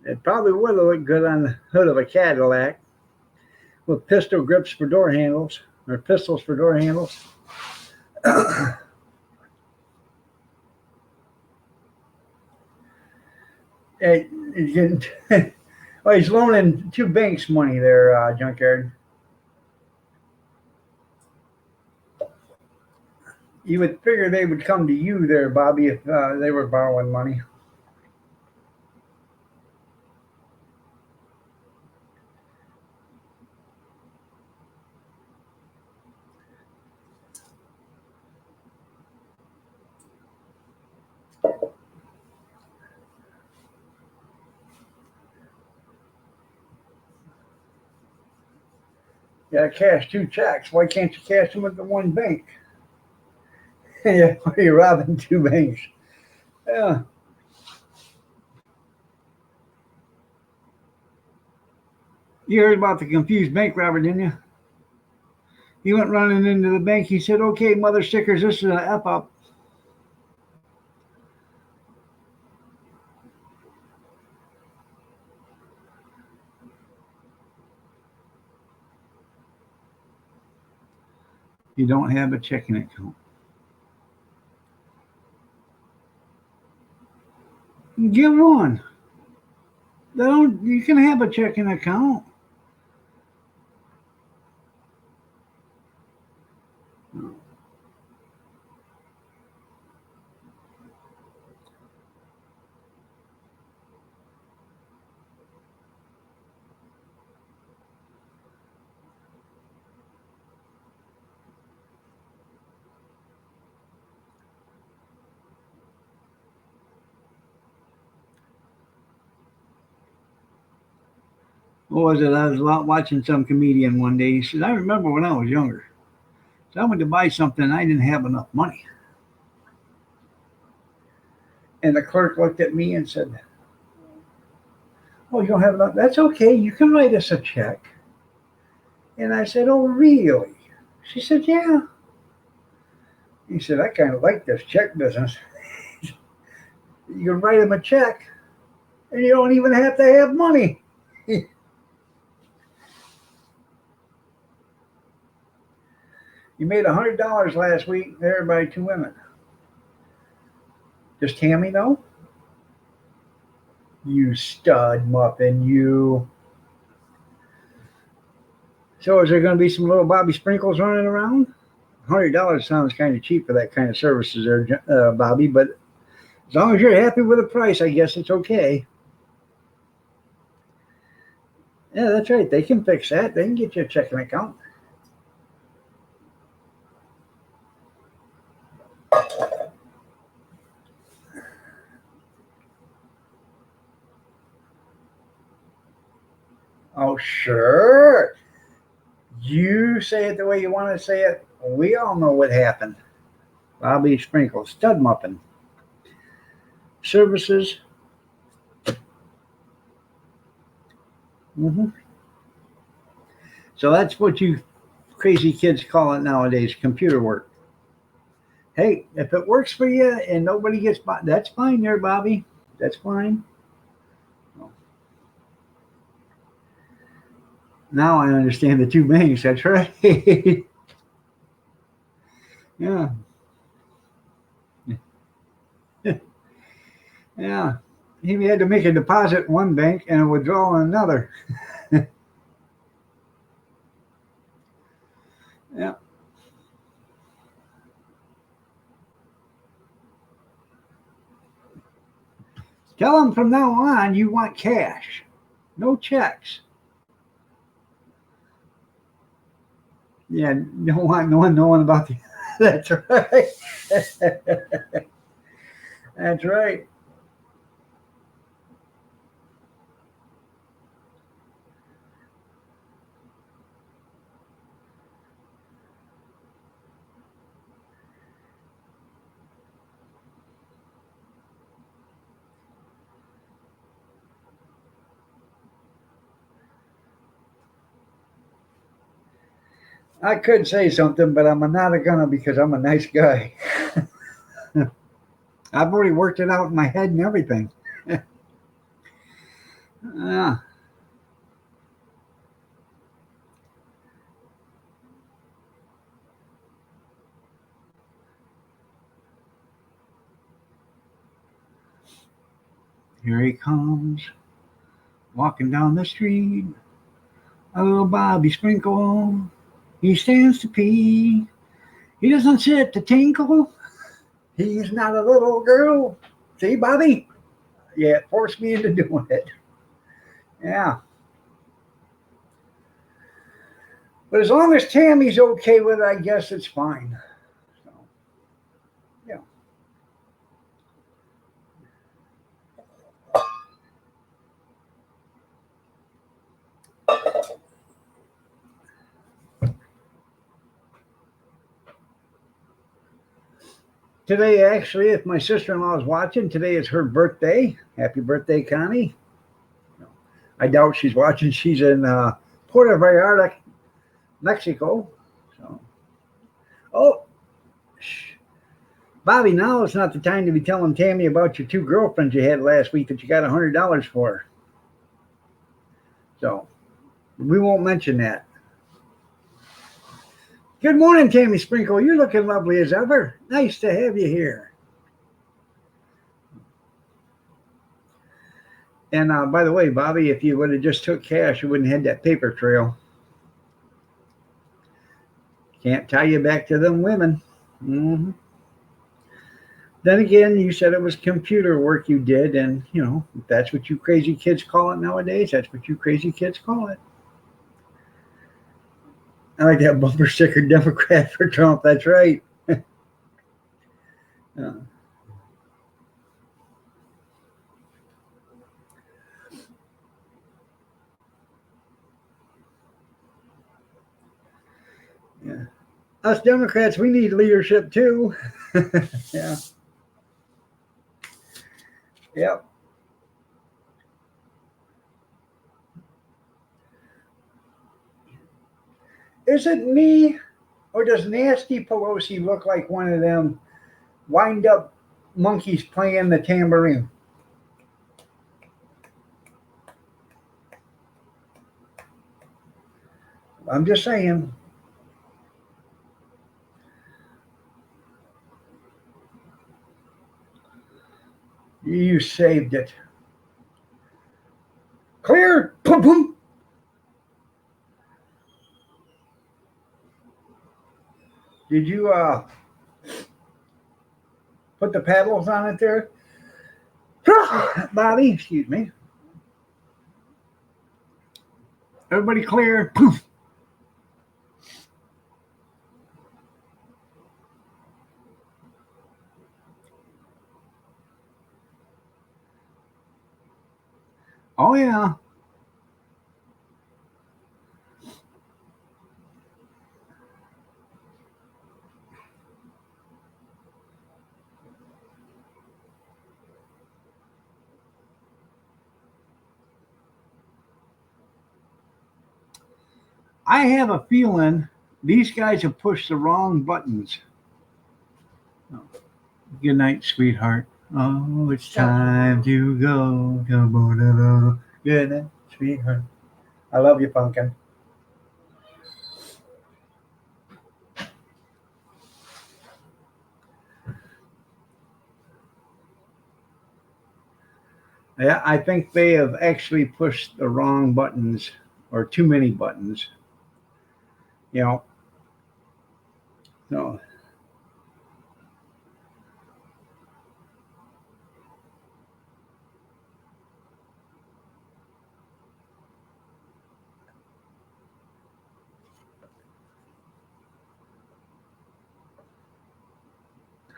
It probably would have looked good on the hood of a Cadillac with pistol grips for door handles, or pistols for door handles. Well, he's loaning two banks money there, Junkyard. You would figure they would come to you there, Bobby, if they were borrowing money. You gotta cash two checks. Why can't you cash them at the one bank? Yeah, you're robbing two banks. Yeah. You heard about the confused bank robber, didn't you? He went running into the bank. He said, "Okay, mother stickers, this is an F up." You don't have a checking account. Get one. You can have a checking account. What was it? I was watching some comedian one day. He said, I remember when I was younger. So I went to buy something and I didn't have enough money. And the clerk looked at me and said, oh, you don't have enough? That's okay. You can write us a check. And I said, oh, really? She said, yeah. He said, I kind of like this check business. You can write him a check and you don't even have to have money. You made $100 last week there by 2 women. Does Tammy know? You stud muffin, you. So is there going to be some little Bobby Sprinkles running around? $100 sounds kind of cheap for that kind of services there, Bobby, but as long as you're happy with the price, I guess it's okay. Yeah, that's right. They can fix that. They can get you a checking account. Oh, sure. You say it the way you want to say it. We all know what happened. Bobby Sprinkles, stud muffin. Services. So that's what you crazy kids call it nowadays, computer work. Hey, if it works for you and nobody gets by, that's fine there, Bobby. That's fine. Now I understand the two banks. That's right. Yeah. Yeah. He had to make a deposit in one bank and a withdrawal in another. Yeah. Tell him from now on you want cash, no checks. Yeah, don't want no one knowing about the. That's right. That's right. I could say something, but I'm not gonna because I'm a nice guy. I've already worked it out in my head and everything. Yeah. Here he comes, walking down the street. A little Bobby Sprinkle. He stands to pee. He doesn't sit to tinkle. He's not a little girl. See, Bobby? Yeah, it forced me into doing it. Yeah. But as long as Tammy's okay with it, I guess it's fine. So, yeah. Today, actually, if my sister-in-law is watching, today is her birthday. Happy birthday, Connie. I doubt she's watching. She's in Puerto Vallarta, Mexico. So, oh, Bobby, now it's not the time to be telling Tammy about your two girlfriends you had last week that you got $100 for. So, we won't mention that. Good morning, Tammy Sprinkle. You're looking lovely as ever. Nice to have you here. And by the way, Bobby, if you would have just took cash, you wouldn't have had that paper trail. Can't tie you back to them women. Mm-hmm. Then again, you said it was computer work you did, and you know, if that's what you crazy kids call it nowadays, that's what you crazy kids call it. I like that bumper sticker Democrat for Trump. That's right. uh, yeah. Us Democrats, we need leadership too. Yeah. Yep. Is it me, or does Nasty Pelosi look like one of them wind up monkeys playing the tambourine? I'm just saying. You saved it. Clear. Boom, boom. Did you put the paddles on it there? Bobby, excuse me. Everybody clear. Poof. Oh, yeah. I have a feeling these guys have pushed the wrong buttons. Oh, good night, sweetheart. Oh, it's time to go. Good night, sweetheart. I love you, Pumpkin. Yeah, I think they have actually pushed the wrong buttons or too many buttons. You know, no.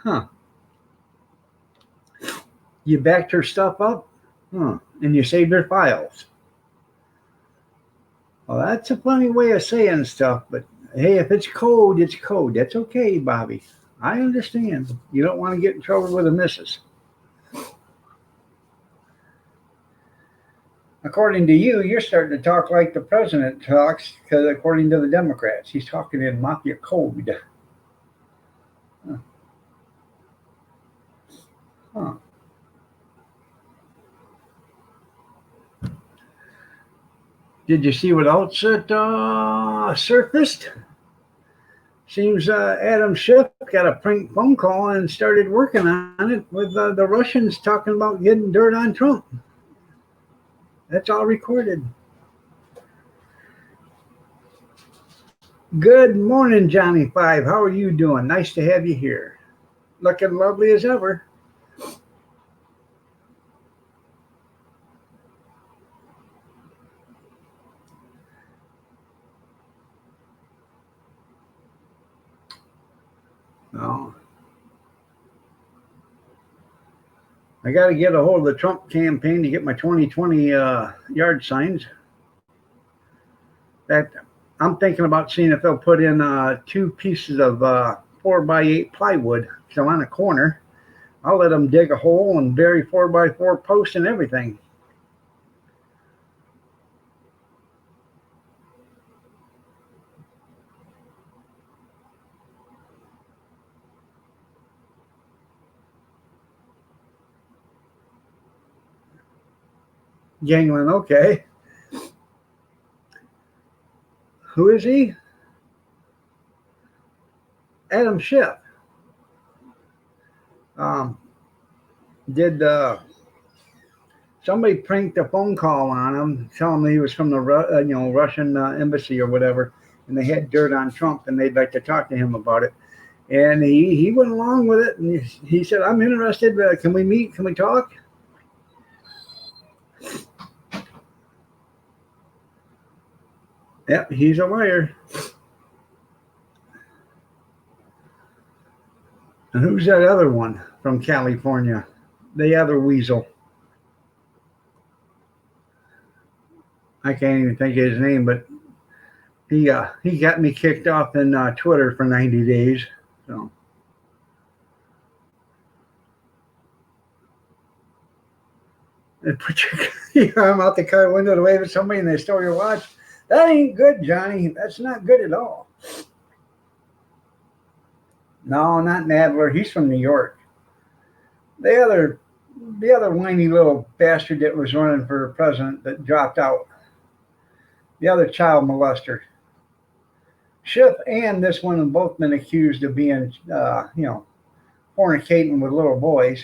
Huh. You backed her stuff up? Huh. And you saved her files. Well, that's a funny way of saying stuff, but hey, if it's code, it's code. That's okay, Bobby. I understand. You don't want to get in trouble with the missus. According to you, you're starting to talk like the president talks, because according to the Democrats, he's talking in mafia code. Huh. Huh. Did you see what else that surfaced? Seems Adam Schiff got a prank phone call and started working on it with the Russians talking about getting dirt on Trump. That's all recorded. Good morning, Johnny Five. How are you doing? Nice to have you here. Looking lovely as ever. Oh, I got to get a hold of the Trump campaign to get my 2020 yard signs. In fact, I'm thinking about seeing if they'll put in two pieces of 4x8 plywood. So on a corner, I'll let them dig a hole and bury 4x4 posts and everything. Gangland, okay. Who is he? Adam Schiff did somebody pranked a phone call on him, telling him he was from the Russian embassy or whatever, and they had dirt on Trump, and they'd like to talk to him about it. And he went along with it, and he said, "I'm interested. Can we meet? Can we talk?" Yep, he's a liar. And who's that other one from California? The other weasel. I can't even think of his name, but he got me kicked off in Twitter for 90 days. So. Put your arm out the car window to wave at somebody and they stole your watch. That ain't good, Johnny. That's not good at all. No, not Nadler. He's from New York. The other whiny little bastard that was running for president that dropped out. The other child molester. Schiff and this one have both been accused of being, fornicating with little boys.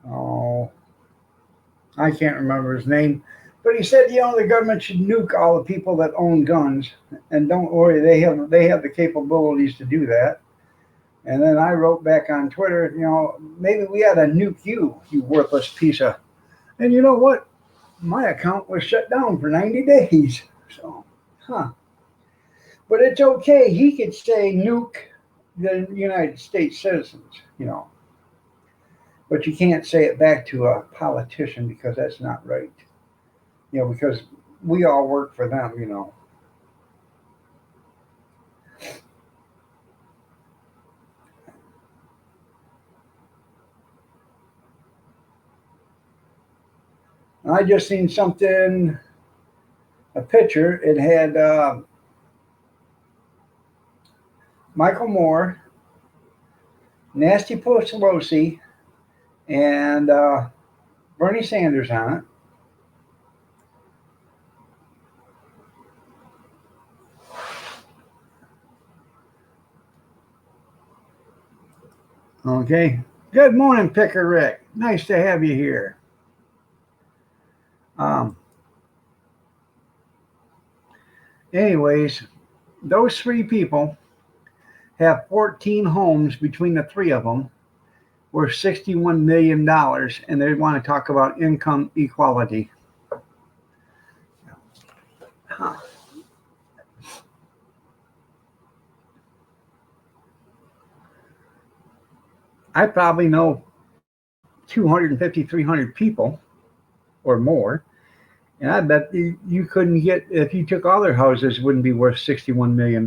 Oh, I can't remember his name, but he said, the government should nuke all the people that own guns, and don't worry, they have the capabilities to do that. And then I wrote back on Twitter, maybe we ought to nuke you, you worthless piece of. And you know what? My account was shut down for 90 days. So, But it's okay. He could say nuke the United States citizens, But you can't say it back to a politician because that's not right. Because we all work for them, I just seen something, a picture. It had Michael Moore, Nasty Pelosi, and Bernie Sanders on it. Okay. Good morning, Picker Rick. Nice to have you here. Anyways, those three people have 14 homes between the three of them worth $61 million, and they want to talk about income equality. I probably know 250, 300 people or more, and I bet you couldn't get, if you took all their houses, it wouldn't be worth $61 million.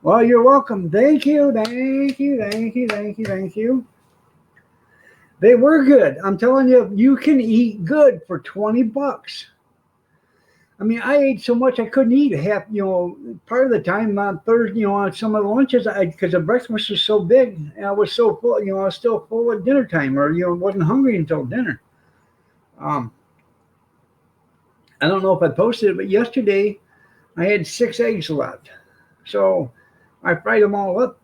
Well, you're welcome. Thank you. They were good. I'm telling you, you can eat good for $20. I mean, I ate so much I couldn't eat half, part of the time on Thursday, on some of the lunches, because the breakfast was so big, and I was so full, I was still full at dinner time, or, wasn't hungry until dinner. I don't know if I posted it, but yesterday I had 6 eggs left. So I fried them all up.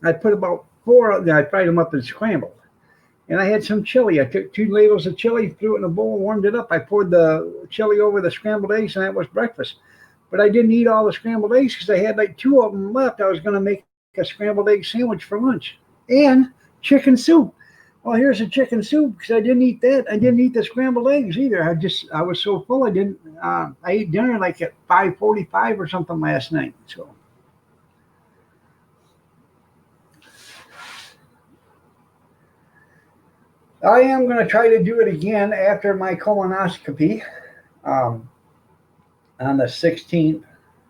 I put about 4, I fried them up and scrambled. And I had some chili. I took 2 ladles of chili, threw it in a bowl, warmed it up. I poured the chili over the scrambled eggs, and that was breakfast. But I didn't eat all the scrambled eggs because I had like 2 of them left. I was going to make a scrambled egg sandwich for lunch. And chicken soup. Well, here's the chicken soup because I didn't eat that. I didn't eat the scrambled eggs either. I was so full. I ate dinner like at 5:45 or something last night. So. I am going to try to do it again after my colonoscopy on the 16th.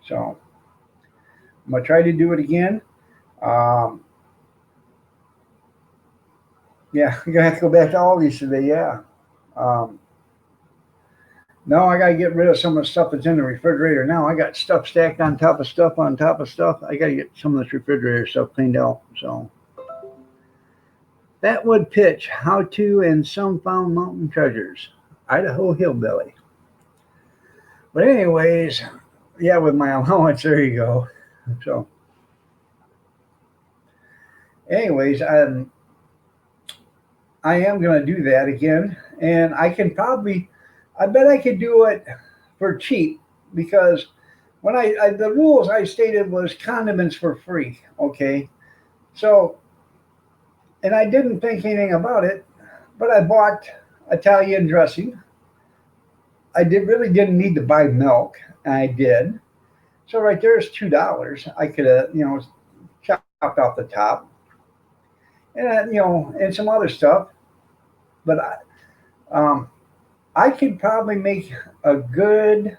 So I'm going to try to do it again. Yeah, I'm going to have to go back to Aldi's today. Yeah. Now I gotta get rid of some of the stuff that's in the refrigerator. Now I got stuff stacked on top of stuff on top of stuff. I gotta get some of this refrigerator stuff cleaned out. So that would pitch how to and some found mountain treasures. Idaho hillbilly. But anyways, yeah, with my allowance, there you go. So anyways, I am gonna do that again, and I can probably, I bet I could do it for cheap because when I the rules I stated was condiments for free. Okay, so and I didn't think anything about it, but I bought Italian dressing. I didn't need to buy milk, and I did. So right there's $2. I could have chopped off the top, and and some other stuff. But I could probably make a good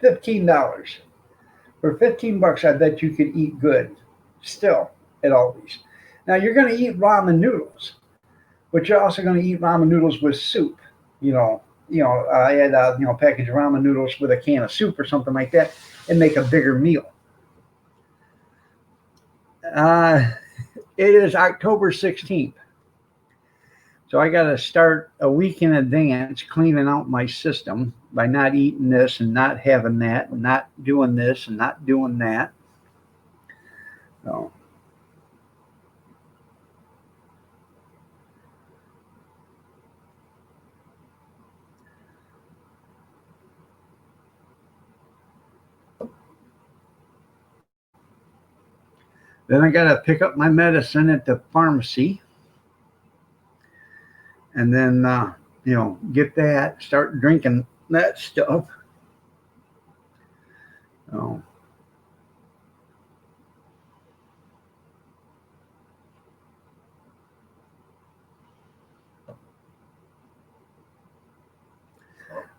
$15 for $15. I bet you could eat good still at Aldi's. Now you're going to eat ramen noodles, but you're also going to eat ramen noodles with soup. I had a package of ramen noodles with a can of soup or something like that, and make a bigger meal. Uh, it is October 16th. So I got to start a week in advance cleaning out my system by not eating this and not having that and not doing this and not doing that. So then I got to pick up my medicine at the pharmacy and then, get that, start drinking that stuff. So,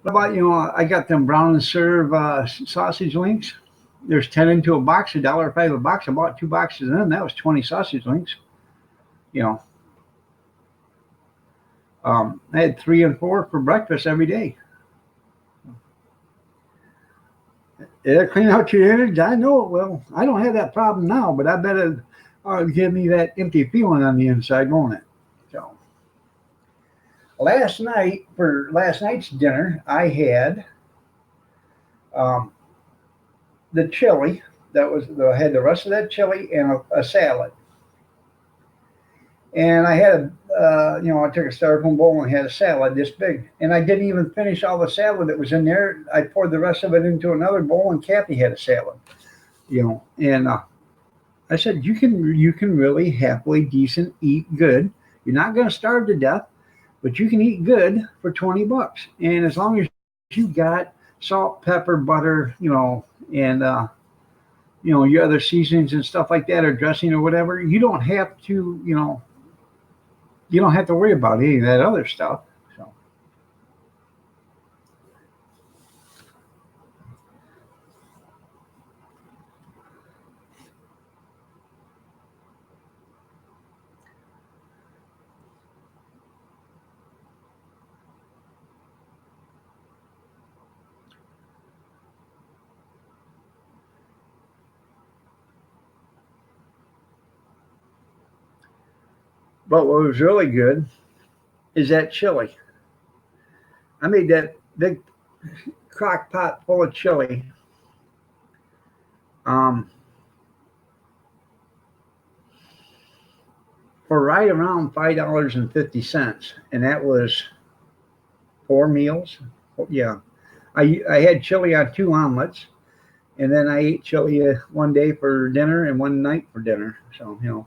what about, I got them brown and serve sausage links. There's 10 into a box, $1.05 a box. I bought 2 boxes of them. That was 20 sausage links. You know, I had 3 and 4 for breakfast every day. It'll clean out your innards. I know it will. I don't have that problem now, but I bet it'll give me that empty feeling on the inside, won't it? So for last night's dinner, I had um, the chili. I had the rest of that chili and a salad. And I had I took a styrofoam bowl and had a salad this big. And I didn't even finish all the salad that was in there. I poured the rest of it into another bowl, and Kathy had a salad. And I said, you can really happily decent eat good. You're not going to starve to death, but you can eat good for $20. And as long as you got salt, pepper, butter, and your other seasonings and stuff like that, or dressing or whatever, you don't have to worry about any of that other stuff. So, but what was really good is that chili. I made that big crock pot full of chili. Um, for right around $5.50, and that was 4 meals. Yeah, I had chili on 2 omelets, and then I ate chili one day for dinner and one night for dinner. So.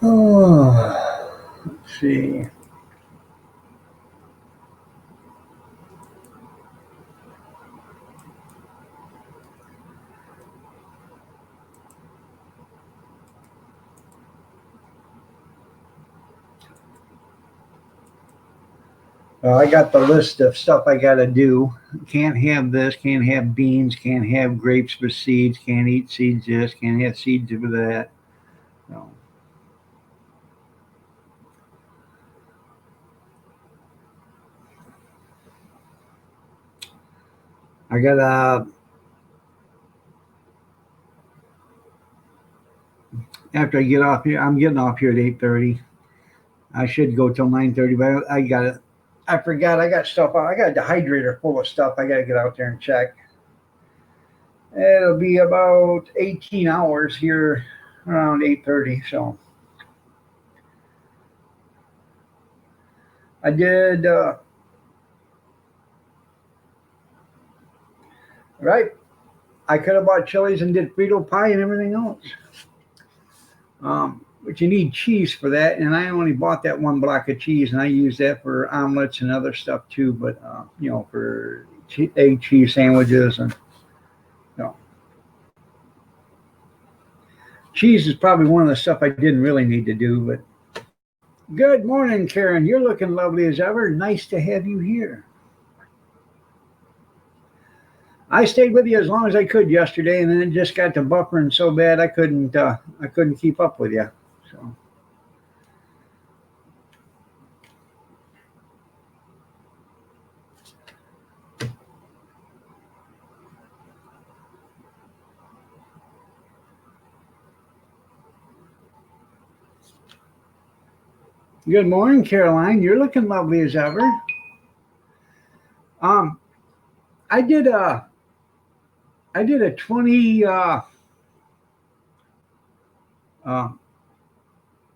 Oh, let's see. I got the list of stuff I got to do. Can't have this, can't have beans, can't have grapes with seeds, can't eat seeds this, can't have seeds with that. So, I got after I get off here, I'm getting off here at 8:30. I should go till 9:30, but I got it. I forgot I got stuff. I got a dehydrator full of stuff. I got to get out there and check. It'll be about 18 hours here around 8:30. So I did right. I could have bought chilies and did Frito pie and everything else. But you need cheese for that, and I only bought that one block of cheese, and I use that for omelets and other stuff too. But for egg cheese sandwiches and cheese is probably one of the stuff I didn't really need to do. But good morning, Karen. You're looking lovely as ever. Nice to have you here. I stayed with you as long as I could yesterday, and then it just got to buffering so bad I couldn't keep up with you. So. Good morning, Caroline. You're looking lovely as ever. I did a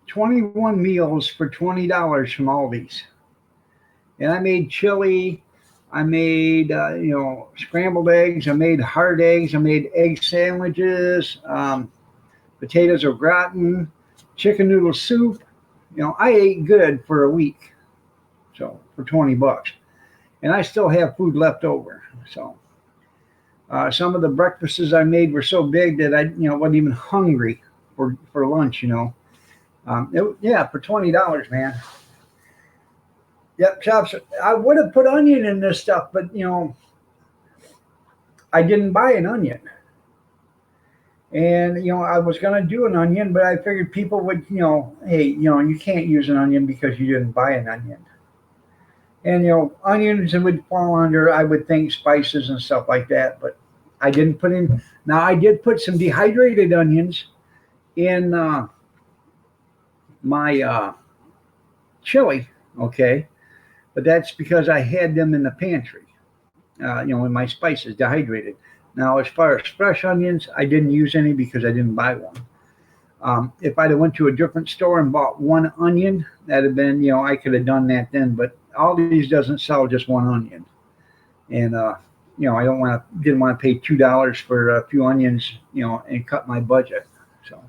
21 meals for $20 from Aldi's, and I made chili. I made scrambled eggs. I made hard eggs. I made egg sandwiches, potatoes au gratin, chicken noodle soup. I ate good for a week, so for $20, and I still have food left over. So some of the breakfasts I made were so big that I wasn't even hungry for lunch. For $20, man. Yep, chops. I would have put onion in this stuff, but I didn't buy an onion. And I was gonna do an onion, but I figured people would, hey, you can't use an onion because you didn't buy an onion. And onions would fall under, I would think, spices and stuff like that. But I didn't put in. Now I did put some dehydrated onions in my chili, okay, but that's because I had them in the pantry, in my spices, dehydrated. Now, as far as fresh onions, I didn't use any because I didn't buy one. If I'd have went to a different store and bought one onion, that'd have been, I could have done that then. But Aldi's doesn't sell just one onion, and I didn't want to pay $2 for a few onions, and cut my budget. So.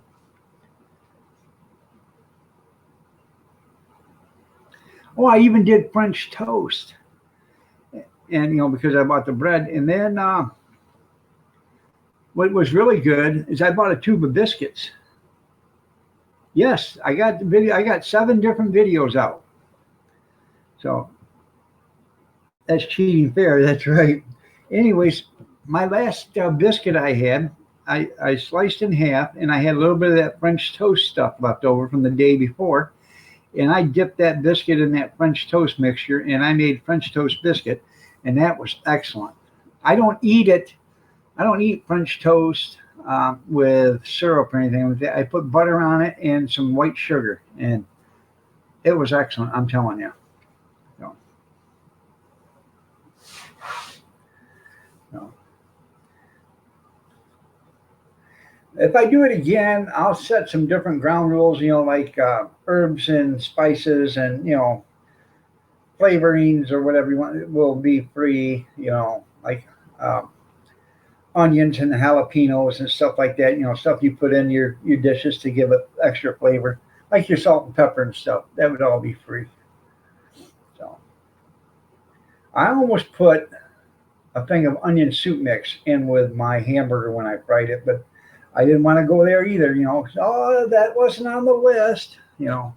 Oh, I even did French toast, and because I bought the bread, and then what was really good is I bought a tube of biscuits. Yes, I got the video. I got 7 different videos out. So that's cheating fair. That's right. Anyways, my last biscuit I had, I sliced in half, and I had a little bit of that French toast stuff left over from the day before. And I dipped that biscuit in that French toast mixture, and I made French toast biscuit, and that was excellent. I don't eat it. I don't eat French toast with syrup or anything like that. I put butter on it and some white sugar, and it was excellent. I'm telling you. So, if I do it again, I'll set some different ground rules, like herbs and spices and, flavorings or whatever you want will be free, like onions and jalapenos and stuff like that, stuff you put in your dishes to give it extra flavor, like your salt and pepper and stuff. That would all be free. So I almost put a thing of onion soup mix in with my hamburger when I fried it, but I didn't want to go there either, oh, that wasn't on the list, No.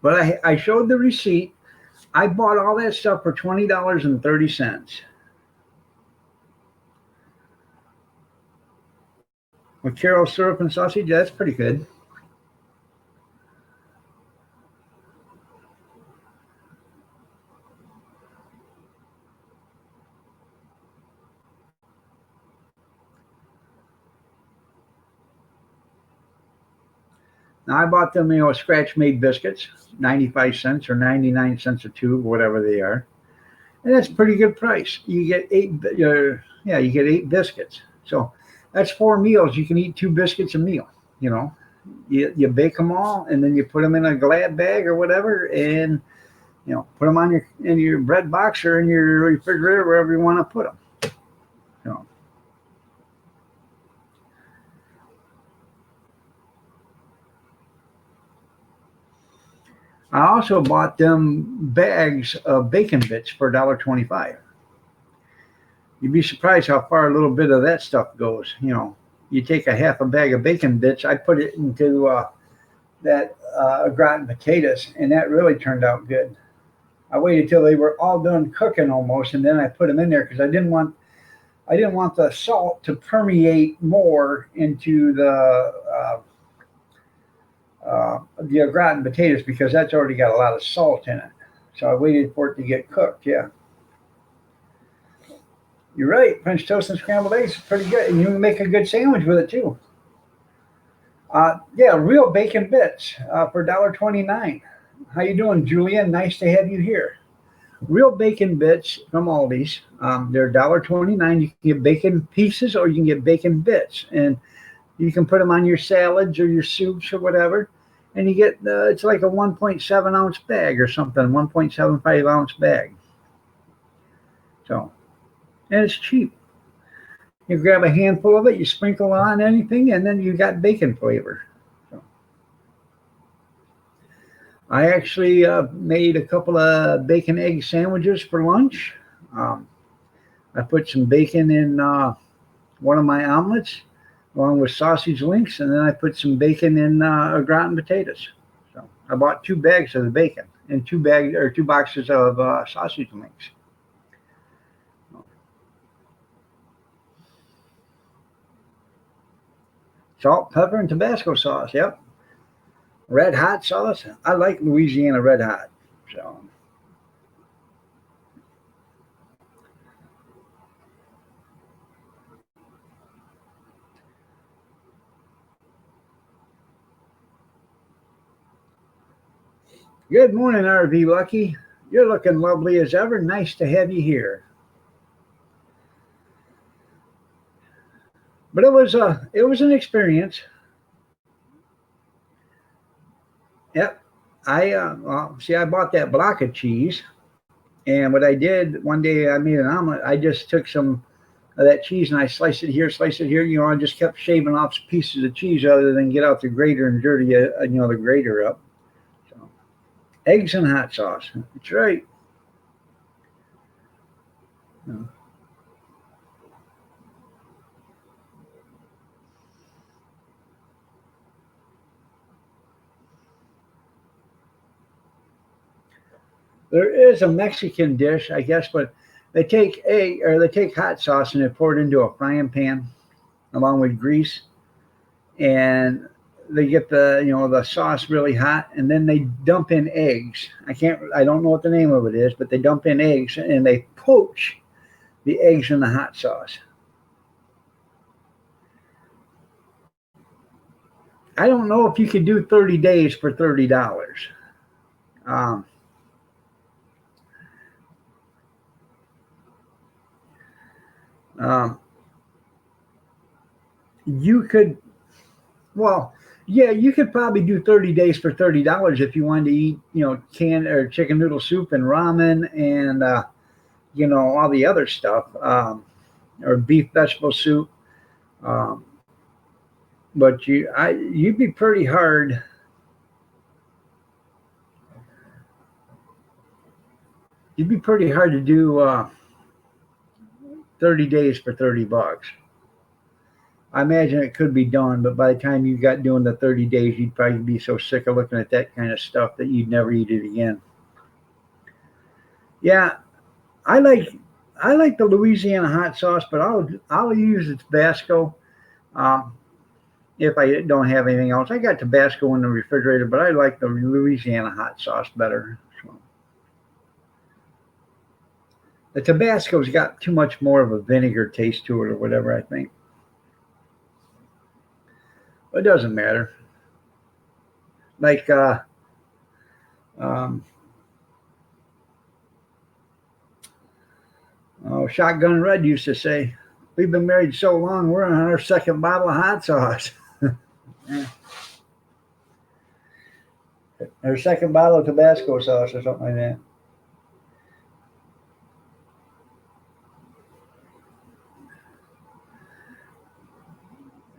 But I showed the receipt. I bought all that stuff for $20.30 with Carol syrup and sausage. That's pretty good. Now I bought them, scratch made biscuits, 95 cents or 99 cents a tube, whatever they are. And that's a pretty good price. You get you get 8 biscuits. So that's 4 meals. You can eat 2 biscuits a meal. You know, you bake them all, and then you put them in a Glad bag or whatever, and put them on your bread box or in your refrigerator, wherever you want to put them. You know. I also bought them bags of bacon bits for $1.25. You'd be surprised how far a little bit of that stuff goes. You take a half a bag of bacon bits. I put it into that gratin potatoes, and that really turned out good. I waited till they were all done cooking almost, and then I put them in there because I didn't want the salt to permeate more into the gratin potatoes because that's already got a lot of salt in it. So I waited for it to get cooked. Yeah. You're right. French toast and scrambled eggs is pretty good. And you can make a good sandwich with it too. Yeah, real bacon bits for $1.29. How you doing, Julia? Nice to have you here. Real bacon bits from Aldi's. They're $1.29. You can get bacon pieces or you can get bacon bits. And you can put them on your salads or your soups or whatever. And you get, it's like a 1.7 ounce bag or something, 1.75 ounce bag. So, and it's cheap. You grab a handful of it, you sprinkle on anything, and then you got bacon flavor. So, I actually made a couple of bacon egg sandwiches for lunch. I put some bacon in one of my omelets, along with sausage links, and then I put some bacon in gratin potatoes. So I bought 2 bags of the bacon and 2 boxes of sausage links. Salt, pepper, and Tabasco sauce. Yep. Red hot sauce. I like Louisiana red hot. So. Good morning, RV Lucky. You're looking lovely as ever. Nice to have you here. But it was an experience. Yep. I bought that block of cheese, and what I did one day, I made an omelet. I just took some of that cheese and I sliced it here. I just kept shaving off pieces of cheese other than get out the grater and dirty, the grater up. So, eggs and hot sauce. That's right. There is a Mexican dish, I guess, but they take hot sauce and they pour it into a frying pan along with grease, and they get the sauce really hot, and then they dump in eggs. I don't know what the name of it is, but they dump in eggs and they poach the eggs in the hot sauce. I don't know if you could do 30 days for $30. You could, well, yeah, you could probably do 30 days for $30 if you wanted to eat, canned or chicken noodle soup and ramen and, all the other stuff, or beef vegetable soup. But you'd be pretty hard. You'd be pretty hard to do 30 days for $30. I imagine it could be done, but by the time you got doing the 30 days, you'd probably be so sick of looking at that kind of stuff that you'd never eat it again. Yeah, I like I like the Louisiana hot sauce, but I'll use the Tabasco um, if I don't have anything else. I got Tabasco in the refrigerator, but I like the Louisiana hot sauce better. So, the Tabasco's got too much more of a vinegar taste to it, or whatever. I think, but it doesn't matter. Like um, Shotgun Red used to say, "We've been married so long, we're on our second bottle of hot sauce." Or second bottle of Tabasco sauce or something like that.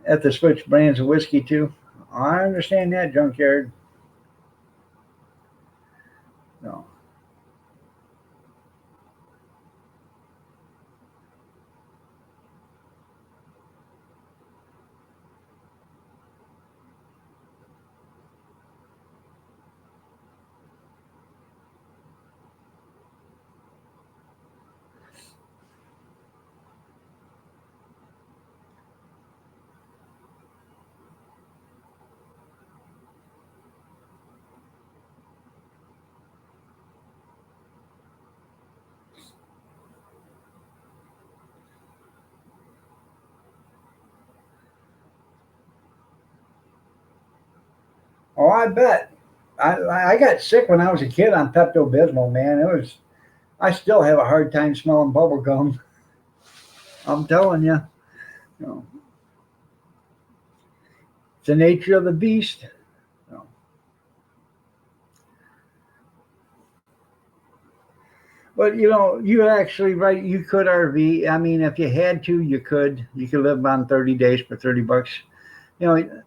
Have to switch brands of whiskey too. I understand that, junkyard. No. Oh, I bet. I got sick when I was a kid on Pepto Bismol, man. It was. I still have a hard time smelling bubble gum. I'm telling you. You know, it's the nature of the beast. You know. But you're actually right. You could RV. I mean, if you had to, you could. You could live on 30 days for $30. You know,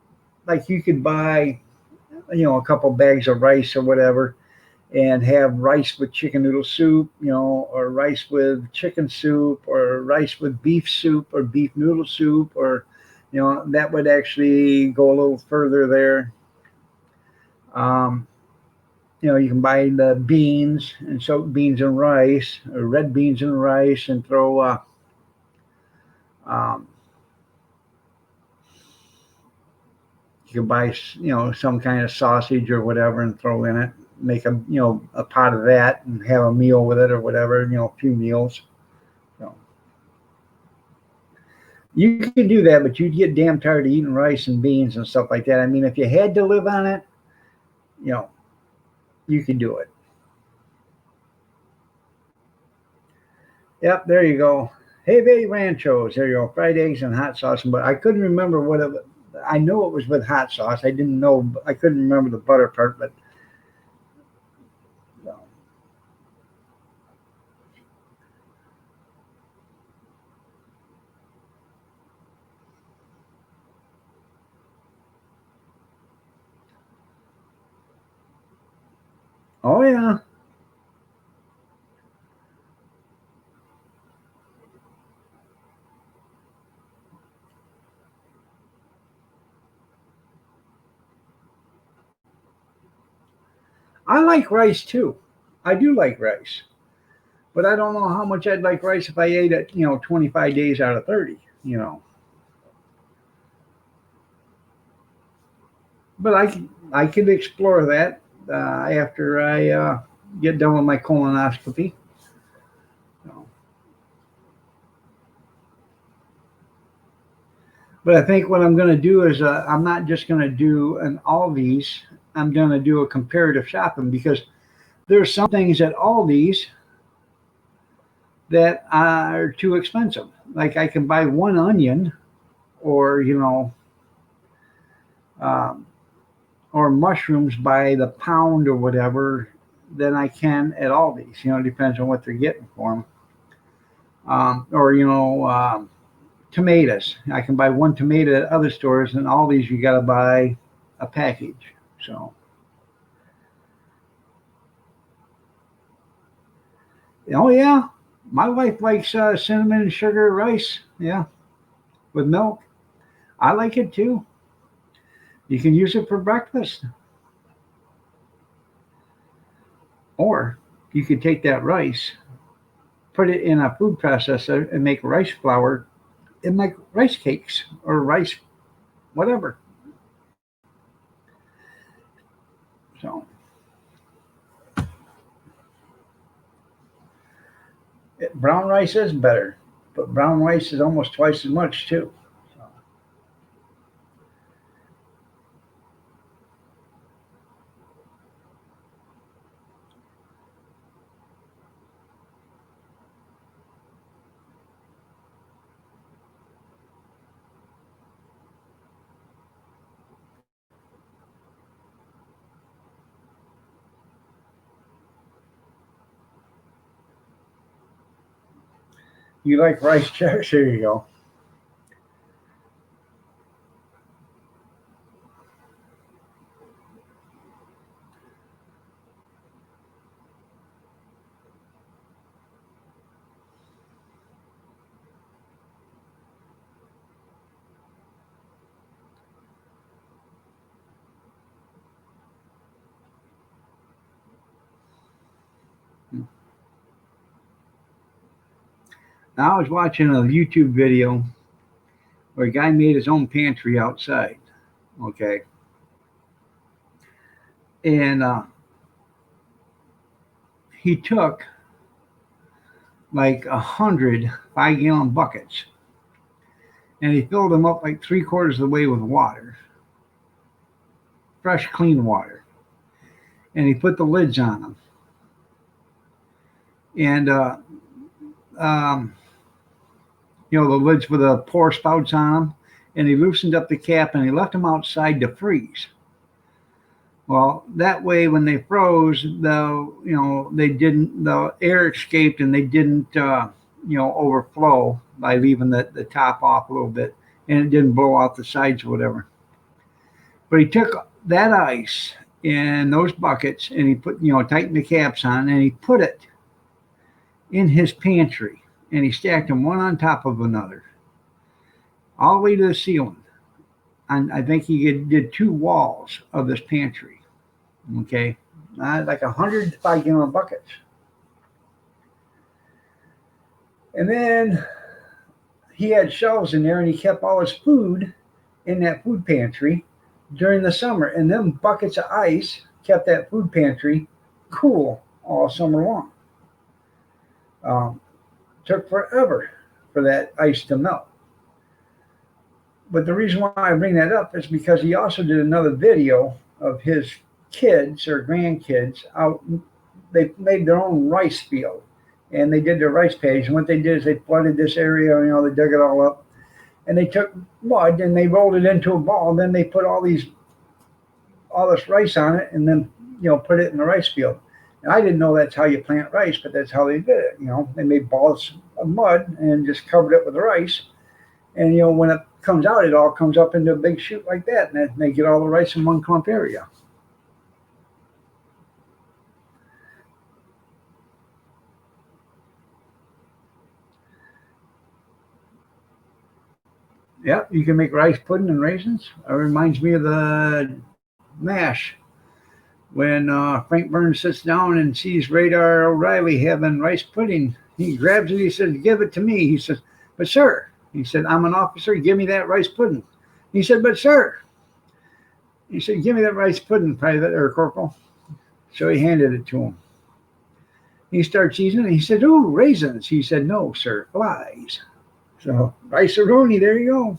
like you could buy, a couple bags of rice or whatever, and have rice with chicken noodle soup, or rice with chicken soup, or rice with beef soup, or beef noodle soup, or that would actually go a little further there. Um, you can buy the beans and soak beans and rice, or red beans and rice, and throw um, you can buy some kind of sausage or whatever and throw in it. Make a pot of that and have a meal with it or whatever. A few meals. So you could do that, but you'd get damn tired of eating rice and beans and stuff like that. I mean, if you had to live on it, you know, you could do it. Yep, there you go. Hey, Bay Ranchos. There you go. Fried eggs and hot sauce. But I couldn't remember what it. I know it was with hot sauce. I didn't know. I couldn't remember the butter part, but. No. Oh yeah. I like rice too. I do like rice, but I don't know how much I'd like rice if I ate it, 25 days out of 30. But I could explore that after I get done with my colonoscopy. So, but I think what I'm going to do is I'm not just going to do an Aldi's. I'm going to do a comparative shopping because there's some things at Aldi's that are too expensive. Like I can buy one onion, or um, or mushrooms by the pound or whatever, than I can at Aldi's. It depends on what they're getting for them. Or tomatoes. I can buy one tomato at other stores, and all these you got to buy a package. So, oh yeah, my wife likes cinnamon and sugar rice. Yeah, with milk. I like it too. You can use it for breakfast. Or you could take that rice, put it in a food processor, and make rice flour and make rice cakes or rice whatever. So brown rice is better, but brown rice is almost twice as much too. So, you like rice chips? There you go. Now, I was watching a YouTube video where a guy made his own pantry outside. Okay, and he took like 100 5-gallon buckets and he filled them up like 3/4 of the way with water, fresh, clean water, and he put the lids on them. And um, the lids with the pour spouts on them, and he loosened up the cap and he left them outside to freeze. Well, that way when they froze, the air escaped and they didn't overflow by leaving the top off a little bit, and it didn't blow out the sides or whatever. But he took that ice in those buckets and he put tightened the caps on and he put it in his pantry and he stacked them one on top of another all the way to the ceiling. And I think he did 2 walls of this pantry. Okay, like 100 5-gallon buckets. And then he had shelves in there and he kept all his food in that food pantry during the summer. And them buckets of ice kept that food pantry cool all summer long. Took forever for that ice to melt. But the reason why I bring that up is because he also did another video of his kids or grandkids out. They made their own rice field and they did their rice paddies. And what they did is they flooded this area, they dug it all up and they took mud and they rolled it into a ball. And then they put all this rice on it and then, put it in the rice field. And I didn't know that's how you plant rice, but that's how they did it. They made balls of mud and just covered it with the rice. And, when it comes out, it all comes up into a big chute like that. And they get all the rice in one clump area. Yeah, you can make rice pudding and raisins. It reminds me of the MASH. When Frank Burns sits down and sees Radar O'Reilly having rice pudding, he grabs it. He says, "Give it to me." He says, "But sir," he said, "I'm an officer. Give me that rice pudding." He said, "But sir," he said, "Give me that rice pudding, private or corporal." So he handed it to him. He starts eating it. He said, "Ooh, raisins." He said, "No, sir, flies." So rice-a-roni, there you go.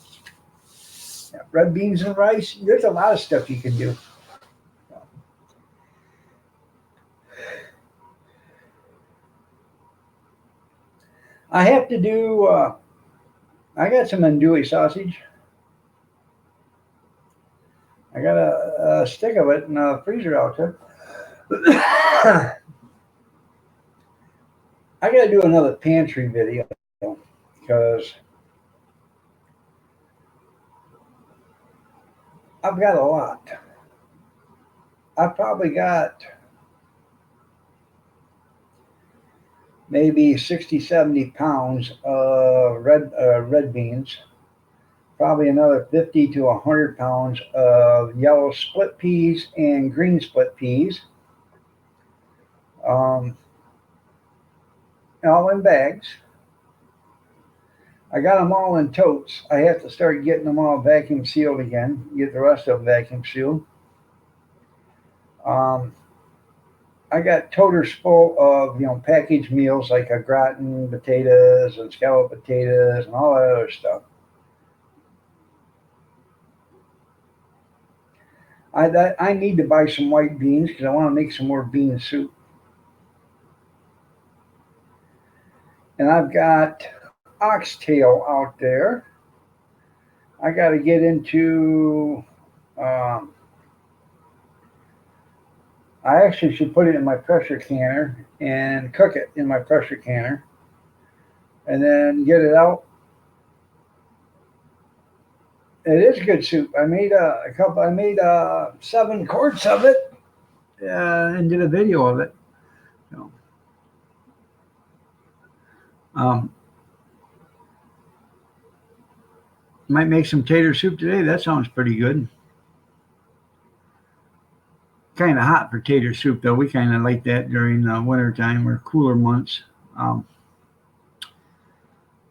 Yeah, red beans and rice. There's a lot of stuff you can do. I have to do. I got some andouille sausage. I got a stick of it in the freezer out there. I got to do another pantry video because I've got a lot. I've probably got maybe 60, 70 pounds of red beans, probably another 50 to 100 pounds of yellow split peas and green split peas, um, all in bags. I got them all in totes. I have to start getting them all vacuum sealed again, get the rest of them vacuum sealed. Um, I got toters full of packaged meals like a gratin, potatoes, and scalloped potatoes, and all that other stuff. I need to buy some white beans because I want to make some more bean soup. And I've got oxtail out there. I got to get into. Um, I actually should put it in my pressure canner and cook it in my pressure canner, and then get it out. It is good soup. I made a couple. I made 7 quarts of it, and did a video of it. So, um, might make some tater soup today. That sounds pretty good. Kind of hot for tater soup though. We kind of like that during the winter time or cooler months. Um,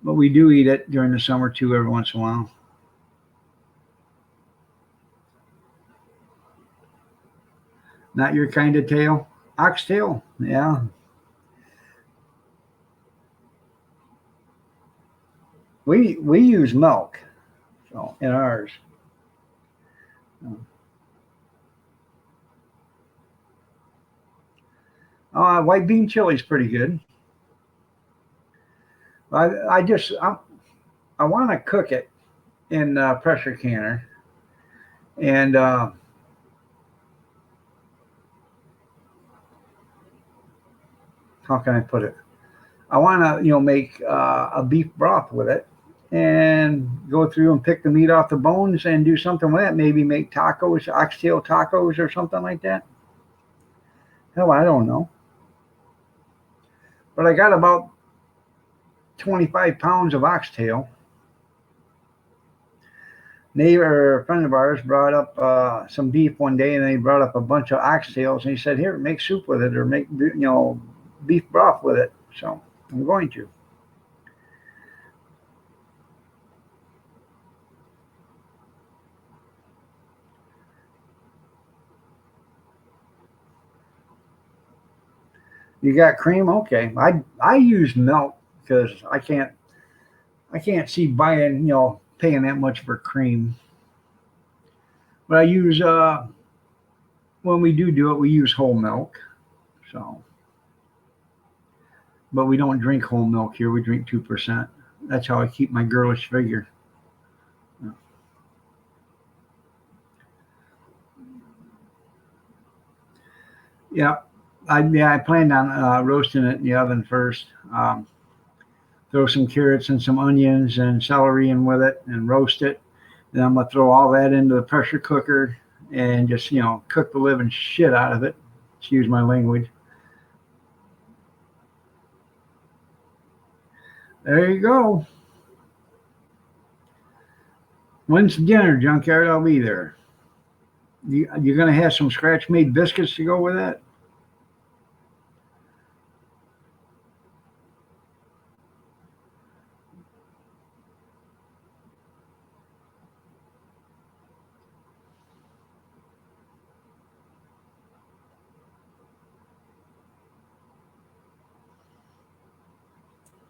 but we do eat it during the summer too, every once in a while. Not your kind of tail? Oxtail? Yeah. We use milk, so in ours. White bean chili is pretty good. I want to cook it in pressure canner, and how can I put it? I want to make a beef broth with it, and go through and pick the meat off the bones and do something with it. Maybe make tacos, oxtail tacos, or something like that. Hell, I don't know. But I got about 25 pounds of oxtail. Neighbor, a friend of ours, brought up some beef one day, and they brought up a bunch of oxtails, and he said, "Here, make soup with it, or make beef broth with it." So I'm going to. You got cream? Okay. I use milk because I can't see buying paying that much for cream. But I use when we do it, we use whole milk. So, but we don't drink whole milk here. We drink 2%. That's how I keep my girlish figure. Yeah, I planned on roasting it in the oven first. Throw some carrots and some onions and celery in with it, and roast it. Then I'm gonna throw all that into the pressure cooker and just cook the living shit out of it. Excuse my language. There you go. When's dinner, Junkyard? I'll be there. You're gonna have some scratch made biscuits to go with that?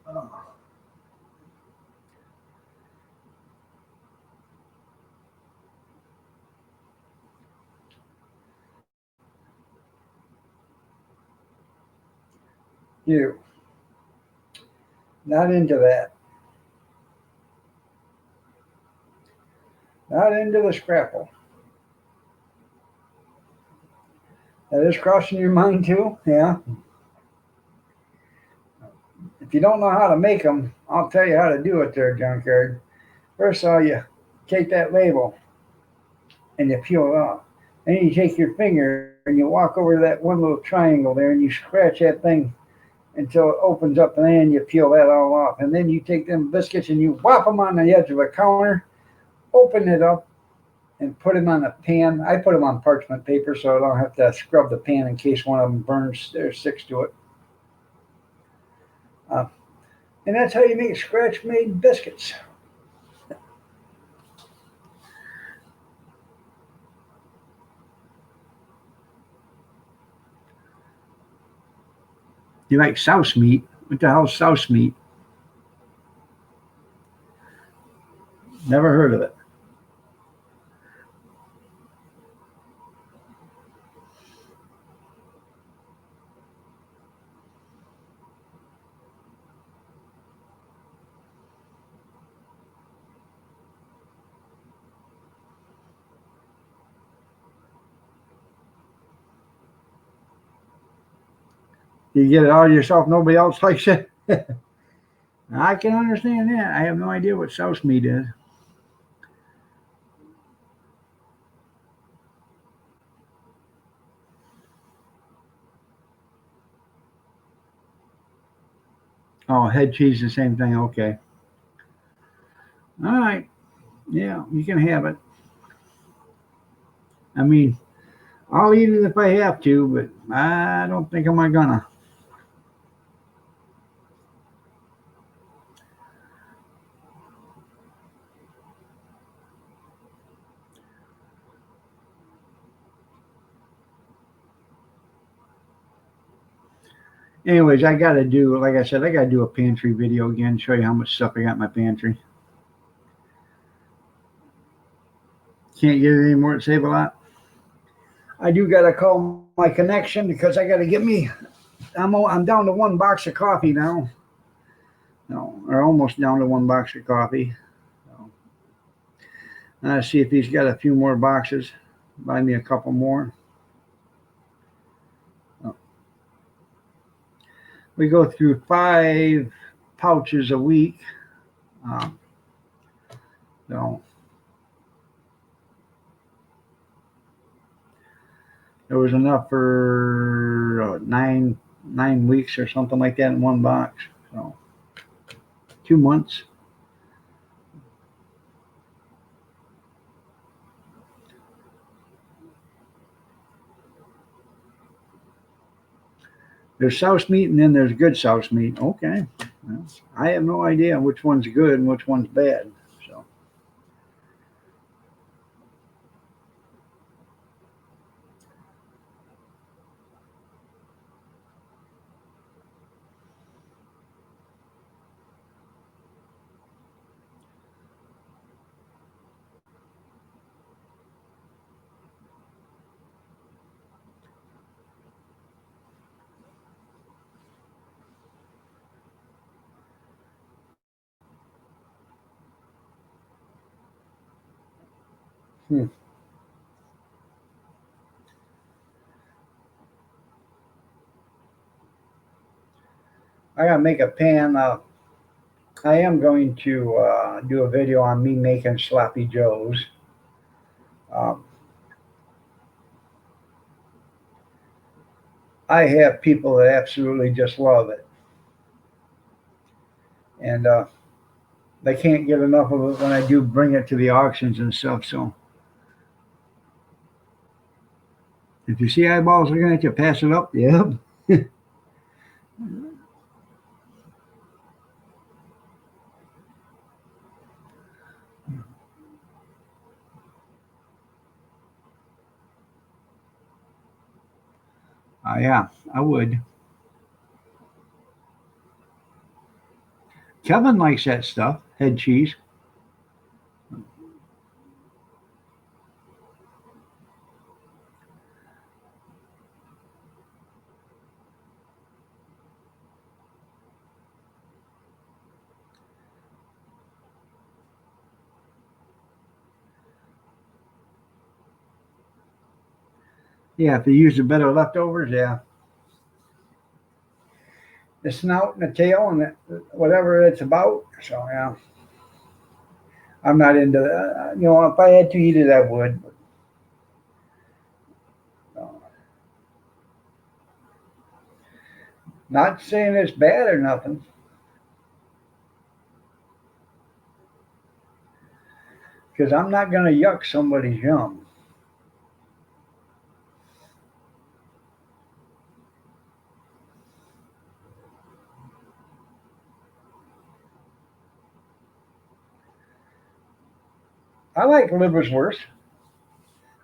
Oh, you not into that. Not into the scrapple. That is crossing your mind too? Yeah. If you don't know how to make them, I'll tell you how to do it there, Junkyard. First of all, you take that label and you peel it off. Then you take your finger and you walk over to that one little triangle there and you scratch that thing until it opens up, and then you peel that all off. And then you take them biscuits and you whop them on the edge of a counter open it up and put them on a pan. I put them on parchment paper so I don't have to scrub the pan in case one of them burns or sticks to it. And that's how you make scratch-made biscuits. You like souse meat? What the hell's souse meat? Never heard of it. You get it all yourself, nobody else likes it. I can understand that. I have no idea what souse meat is. Oh, head cheese, the same thing. Okay. All right. Yeah, you can have it. I mean, I'll eat it if I have to, but I don't think I'm gonna. Anyways, I gotta do, like I said, I gotta do a pantry video again, show you how much stuff I got in my pantry. Can't get it anymore at Save a Lot. I do gotta call my connection because I gotta get me. I'm down to one box of coffee now. No, or almost down to one box of coffee. So, see if he's got a few more boxes. Buy me a couple more. We go through 5 pouches a week. So there was enough for 9 weeks or something like that in one box. So 2 months. There's souse meat and then there's good souse meat. Okay. Well, I have no idea which one's good and which one's bad. So I gotta make a pan. I am going to do a video on me making sloppy joes. Um, I have people that absolutely just love it, and they can't get enough of it when I do bring it to the auctions and stuff. So if you see eyeballs looking at you, pass it up. Yep. Yeah, I would. Kevin likes that stuff, head cheese. Yeah, if you use the better leftovers, yeah. The snout and the tail and whatever it's about. So yeah, I'm not into that. You know, if I had to eat it, I would. But, no. Not saying it's bad or nothing. because I'm not going to yuck somebody's yum. I like liverwurst.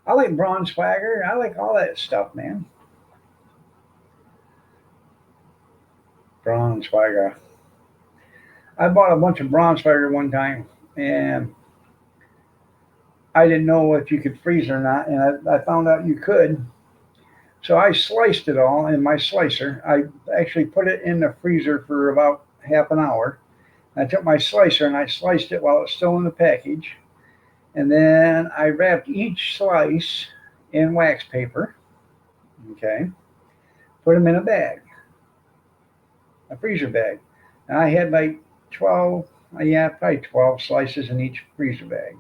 I like Braunschweiger. I like all that stuff, man. Braunschweiger. I bought a bunch of Braunschweiger one time, and I didn't know if you could freeze or not, and I found out you could. So I sliced it all in my slicer. I actually put it in the freezer for about half an hour. I took my slicer and I sliced it while it's still in the package. And then I wrapped each slice in wax paper. Okay. Put them in a bag, a freezer bag. And I had like 12, yeah, probably 12 slices in each freezer bag.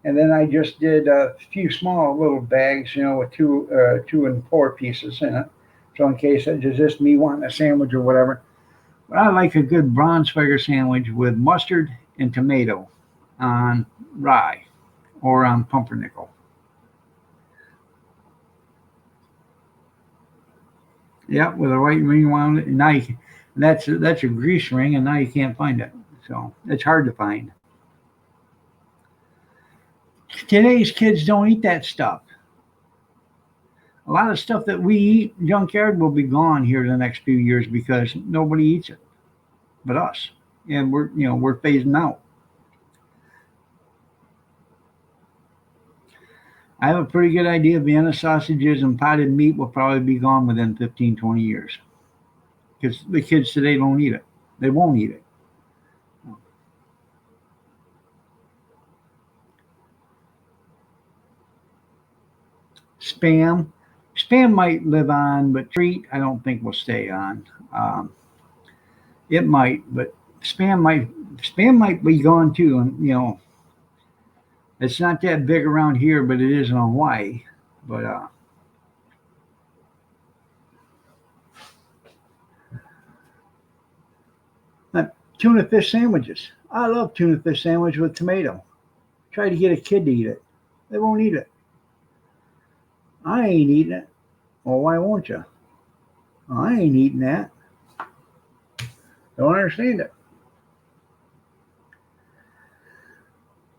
And then I just did a few small little bags, with two and four pieces in it. So in case it's just me wanting a sandwich or whatever. But I like a good Braunschweiger sandwich with mustard and tomato on rye or on pumpernickel. Yeah, with a white ring around it. Now that's a grease ring, and now you can't find it. So it's hard to find. Today's kids don't eat that stuff. A lot of stuff that we eat, junkyard, will be gone here in the next few years because nobody eats it but us, and we're phasing out. I have a pretty good idea Vienna sausages and potted meat will probably be gone within 15, 20 years because the kids today don't eat it. They won't eat it. Spam. Spam might live on, but treat I don't think will stay on. It might, but spam might be gone too. And it's not that big around here, but it is in Hawaii. But tuna fish sandwiches. I love tuna fish sandwich with tomato. Try to get a kid to eat it. They won't eat it. I ain't eating it. Well, why won't you? I ain't eating that. Don't understand it.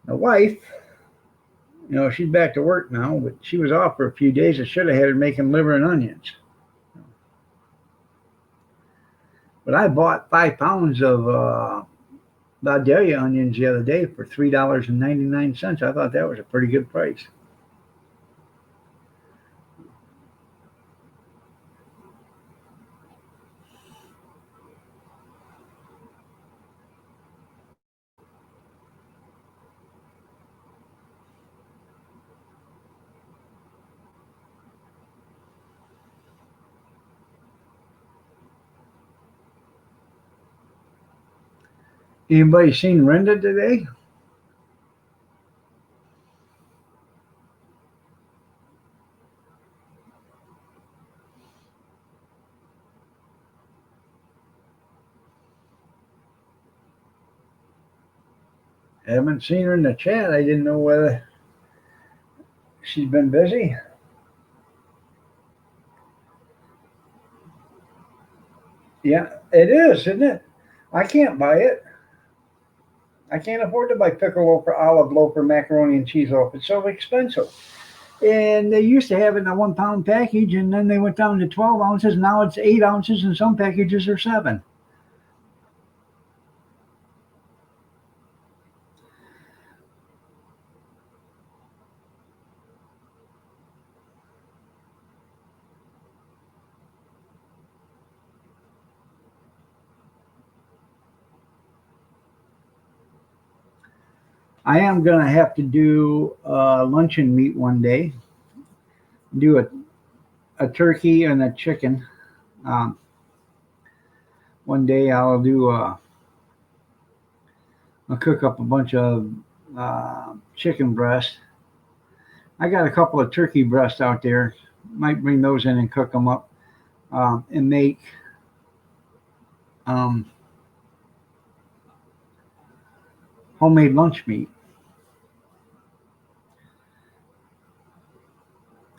My wife, she's back to work now, but she was off for a few days. I should have had her making liver and onions. But I bought 5 pounds of Vidalia onions the other day for $3.99. I thought that was a pretty good price. Anybody seen Renda today? Haven't seen her in the chat. I didn't know whether she's been busy. Yeah, it is, isn't it? I can't buy it. I can't afford to buy pickle loaf or olive loaf or macaroni and cheese loaf. It's so expensive. And they used to have it in a 1 pound package, and then they went down to 12 ounces. Now it's 8 ounces, and some packages are 7. I am going to have to do luncheon meat one day. Do a turkey and a chicken. Um, One day I'll cook up a bunch of chicken breast. I got a couple of turkey breasts out there. Might bring those in and cook them up and make um, homemade lunch meat.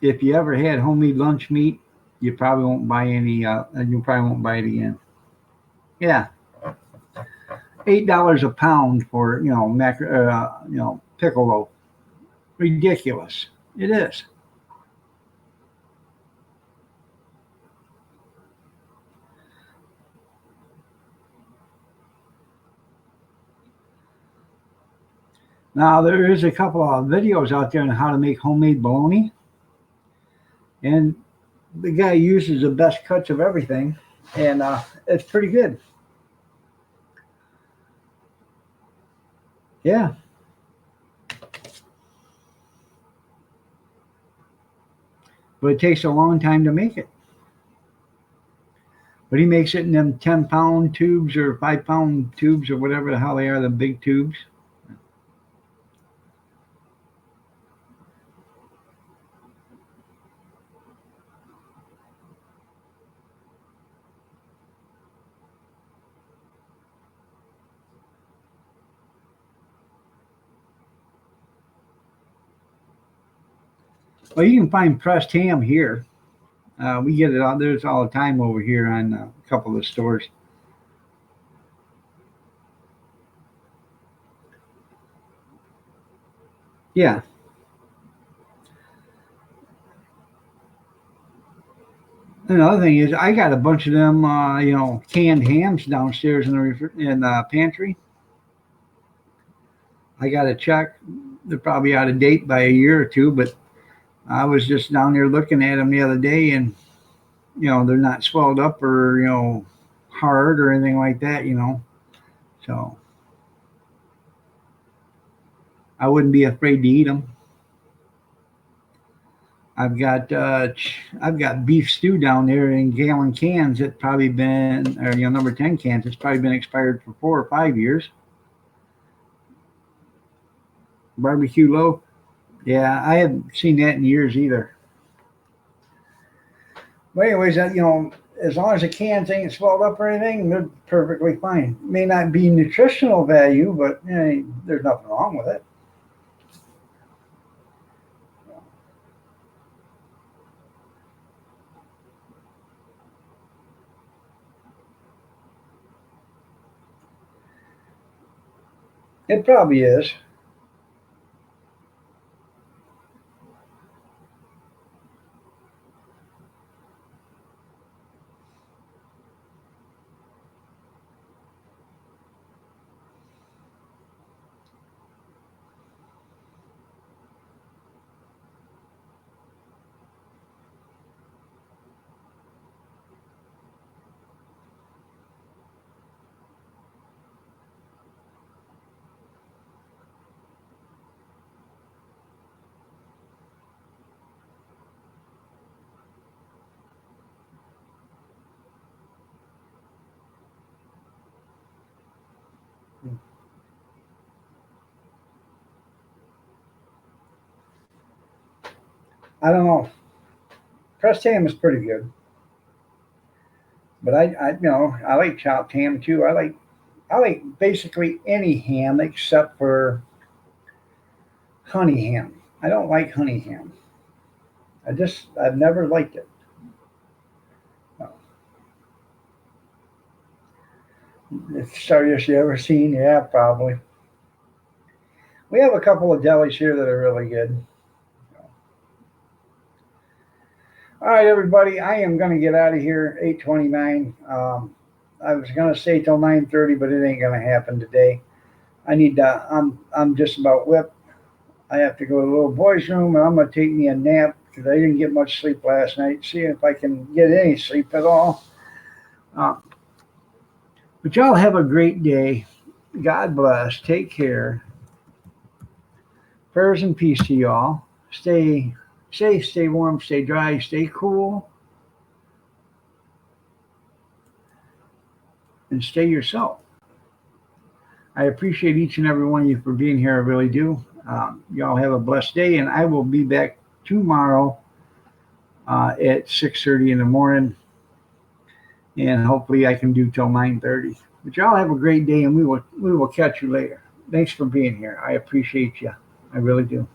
if you ever had homemade lunch meat, you probably won't buy any. You probably won't buy it again. Yeah, $8 a pound for pickle loaf. Ridiculous. It is. Now there is a couple of videos out there on how to make homemade bologna, and the guy uses the best cuts of everything, and it's pretty good. Yeah, but it takes a long time to make it. But he makes it in them 10-pound tubes or 5-pound tubes or whatever the hell they are, the big tubes. Well, you can find pressed ham here. We get it out there's all the time over here on a couple of stores. Yeah. Another thing is, I got a bunch of them, canned hams downstairs in the pantry. I got to check. They're probably out of date by a year or two, but I was just down there looking at them the other day, and they're not swelled up or hard or anything like that. So I wouldn't be afraid to eat them. I've got beef stew down there in gallon cans. It's probably been, or number 10 cans. It's probably been expired for 4 or 5 years. Barbecue loaf. Yeah, I haven't seen that in years either. But anyways, as long as the cans ain't swelled up or anything, they're perfectly fine. May not be nutritional value, but there's nothing wrong with it. It probably is. I don't know. Pressed ham is pretty good, but I like chopped ham too. I like basically any ham except for honey ham. I don't like honey ham. I've never liked it. No. It's sorriest you ever seen. Yeah, probably. We have a couple of delis here that are really good. All right, everybody. I am going to get out of here. 8:29. I was going to stay till 9:30, but it ain't going to happen today. I need to. I'm just about whipped. I have to go to the little boy's room, and I'm going to take me a nap because I didn't get much sleep last night. See if I can get any sleep at all. But y'all have a great day. God bless. Take care. Prayers and peace to y'all. Stay safe, stay warm, stay dry, stay cool, and stay yourself. I appreciate each and every one of you for being here. I really do. Y'all have a blessed day, and I will be back tomorrow at 6:30 in the morning, and hopefully I can do till 9:30. But y'all have a great day, and we will catch you later. Thanks for being here. I appreciate you. I really do.